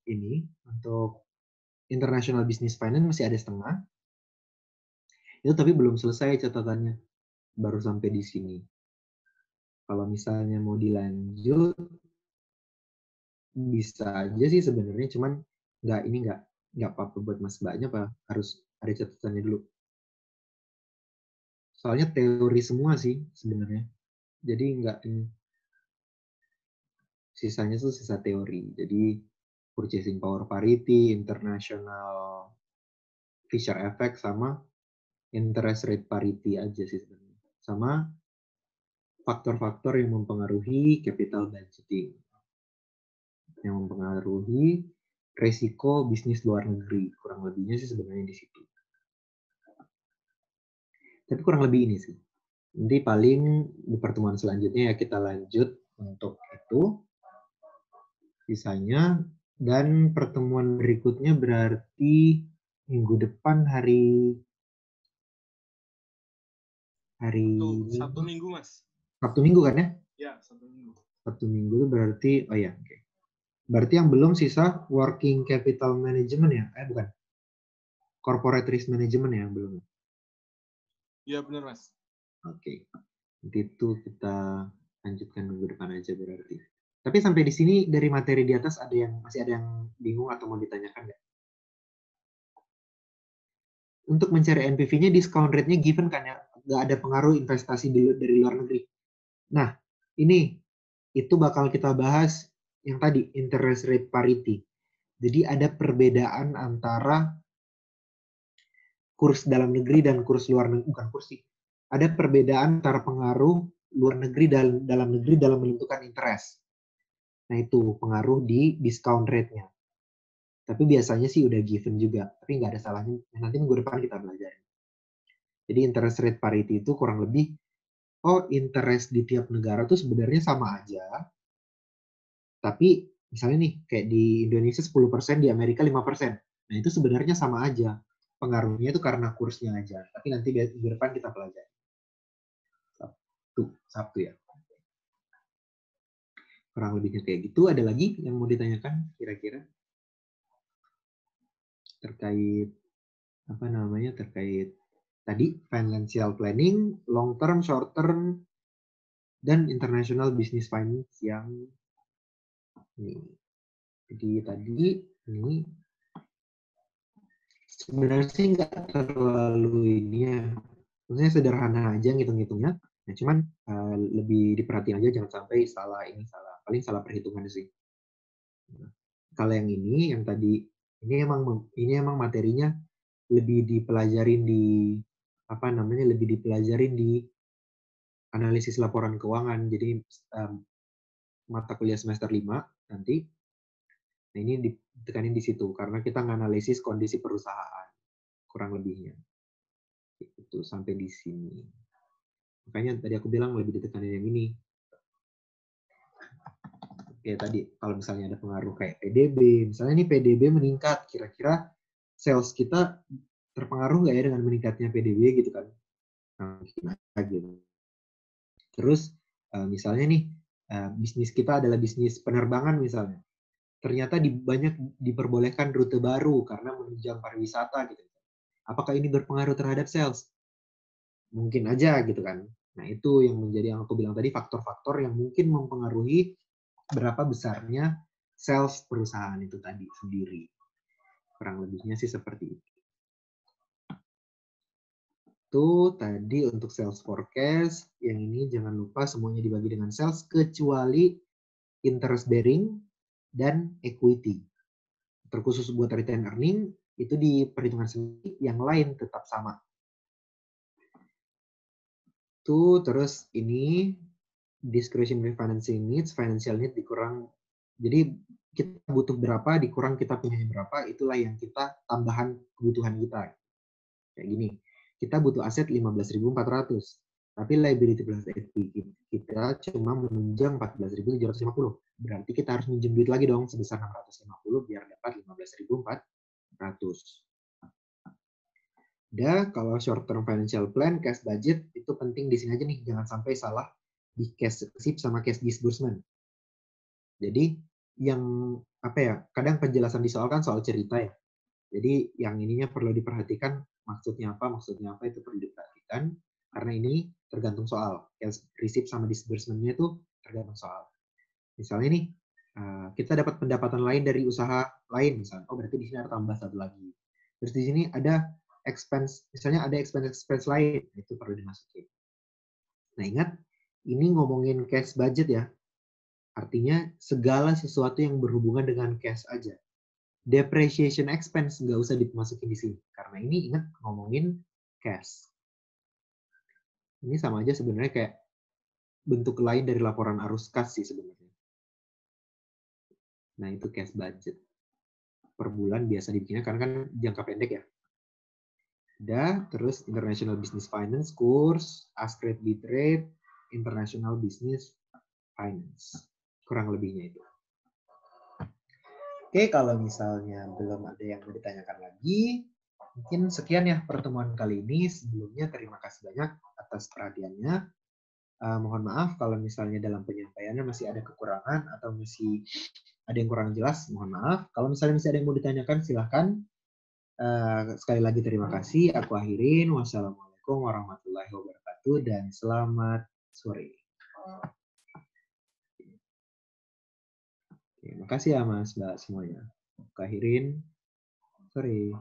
international business finance masih ada setengah. Itu tapi belum selesai catatannya, baru sampai di sini. Kalau misalnya mau dilanjut bisa aja sih sebenarnya, cuman nggak apa-apa buat Mas Mbaknya, apa harus ada catatannya dulu. Soalnya teori semua sih sebenarnya. Jadi nggak ini. Sisanya tuh sisa teori. Jadi purchasing power parity, international Fisher effect, sama interest rate parity aja sih sebenarnya. Sama faktor-faktor yang mempengaruhi capital budgeting. Yang mempengaruhi resiko bisnis luar negeri. Kurang lebihnya sih sebenarnya di situ. Tapi kurang lebih ini sih. Nanti paling di pertemuan selanjutnya ya kita lanjut untuk itu. Sisanya. Dan pertemuan berikutnya berarti minggu depan hari Sabtu Minggu, Mas. Sabtu Minggu kan ya? Ya, Sabtu Minggu. Sabtu Minggu itu berarti, oh ya, oke. Berarti yang belum sisa working capital management ya? Bukan. Corporate risk management ya yang belum. Iya, benar, Mas. Oke. Nanti itu kita lanjutkan minggu depan aja berarti. Tapi sampai di sini dari materi di atas masih ada yang bingung atau mau ditanyakan nggak? Untuk mencari NPV-nya discount rate-nya given kan ya, nggak ada pengaruh investasi dari luar negeri. Nah, itu bakal kita bahas yang tadi, interest rate parity. Jadi ada perbedaan antara kurs dalam negeri dan kurs luar negeri, bukan kurs sih. Ada perbedaan antara pengaruh luar negeri dan dalam negeri dalam menentukan interest. Nah, itu pengaruh di discount rate-nya. Tapi biasanya sih udah given juga, tapi nggak ada salahnya. Nanti minggu depan kita belajar. Jadi interest rate parity itu kurang lebih, interest di tiap negara tuh sebenarnya sama aja. Tapi misalnya nih, kayak di Indonesia 10%, di Amerika 5%. Nah, itu sebenarnya sama aja. Pengaruhnya itu karena kursnya aja. Tapi nanti di depan kita pelajari. Sabtu ya. Kurang lebihnya kayak gitu. Ada lagi yang mau ditanyakan kira-kira? Terkait terkait tadi financial planning, long term, short term, dan international business finance yang ini. Jadi tadi ini sebenarnya sih nggak terlalu ini ya. Maksudnya sederhana aja ngitung-ngitungnya. Nah, cuman lebih diperhatiin aja jangan sampai salah. Paling salah perhitungan sih. Nah, kalau yang ini, yang tadi ini emang materinya lebih dipelajarin di analisis laporan keuangan. Jadi mata kuliah semester 5 nanti. Nah, ini ditekanin di situ karena kita nganalisis kondisi perusahaan kurang lebihnya. Itu sampai di sini. Makanya tadi aku bilang lebih ditekanin yang ini. Kayak tadi kalau misalnya ada pengaruh kayak PDB, misalnya ini PDB meningkat, kira-kira sales kita terpengaruh nggak ya dengan meningkatnya PDB gitu kan? Nah, gitu. Terus misalnya nih bisnis kita adalah bisnis penerbangan misalnya, ternyata banyak diperbolehkan rute baru karena menunjang pariwisata gitu. Apakah ini berpengaruh terhadap sales? Mungkin aja gitu kan. Nah, itu yang menjadi yang aku bilang tadi, faktor-faktor yang mungkin mempengaruhi berapa besarnya sales perusahaan itu tadi sendiri. Kurang lebihnya sih seperti itu. Itu tadi untuk sales forecast. Yang ini jangan lupa semuanya dibagi dengan sales kecuali interest bearing dan equity. Terkhusus buat return earning itu di perhitungan sendiri, yang lain tetap sama. Itu terus ini discretionary financing needs, financial need dikurang. Jadi kita butuh berapa dikurang kita punya berapa, itulah yang kita tambahan kebutuhan kita. Kayak gini. Kita butuh aset 15.400. Tapi liability plus equity kita cuma menunjang 14.750. Berarti kita harus minjem duit lagi dong sebesar 650 biar dapat 15.400. Dan kalau short term financial plan, cash budget itu penting di sini aja nih, jangan sampai salah di cash receipt sama cash disbursement. Jadi yang apa ya? Kadang penjelasan di soal kan soal cerita ya. Jadi yang ininya perlu diperhatikan maksudnya apa itu perlu diperhatikan karena ini tergantung soal. Cash receipt sama disbursement-nya itu tergantung soal. Misalnya nih kita dapat pendapatan lain dari usaha lain misalnya. Oh berarti di sini ada tambah satu lagi. Terus di sini ada expense, misalnya ada expense lain, itu perlu dimasukin. Nah ingat, ini ngomongin cash budget ya. Artinya segala sesuatu yang berhubungan dengan cash aja. Depreciation expense nggak usah dimasukin di sini. Karena ini ingat ngomongin cash. Ini sama aja sebenarnya kayak bentuk lain dari laporan arus kas sih sebenarnya. Nah itu cash budget. Per bulan biasa dibikinnya karena kan jangka pendek ya. Terus International Business Finance course, Ask Rate Beat Rate, International Business Finance. Kurang lebihnya itu. Oke, kalau misalnya belum ada yang mau ditanyakan lagi, mungkin sekian ya pertemuan kali ini. Sebelumnya terima kasih banyak atas perhatiannya. Mohon maaf kalau misalnya dalam penyampaiannya masih ada kekurangan atau masih ada yang kurang jelas, mohon maaf. Kalau misalnya masih ada yang mau ditanyakan, silahkan. Sekali lagi terima kasih. Aku akhirin. Wassalamualaikum warahmatullahi wabarakatuh dan selamat sore. Terima kasih ya Mas, Mbak semuanya. Aku akhirin. Sore.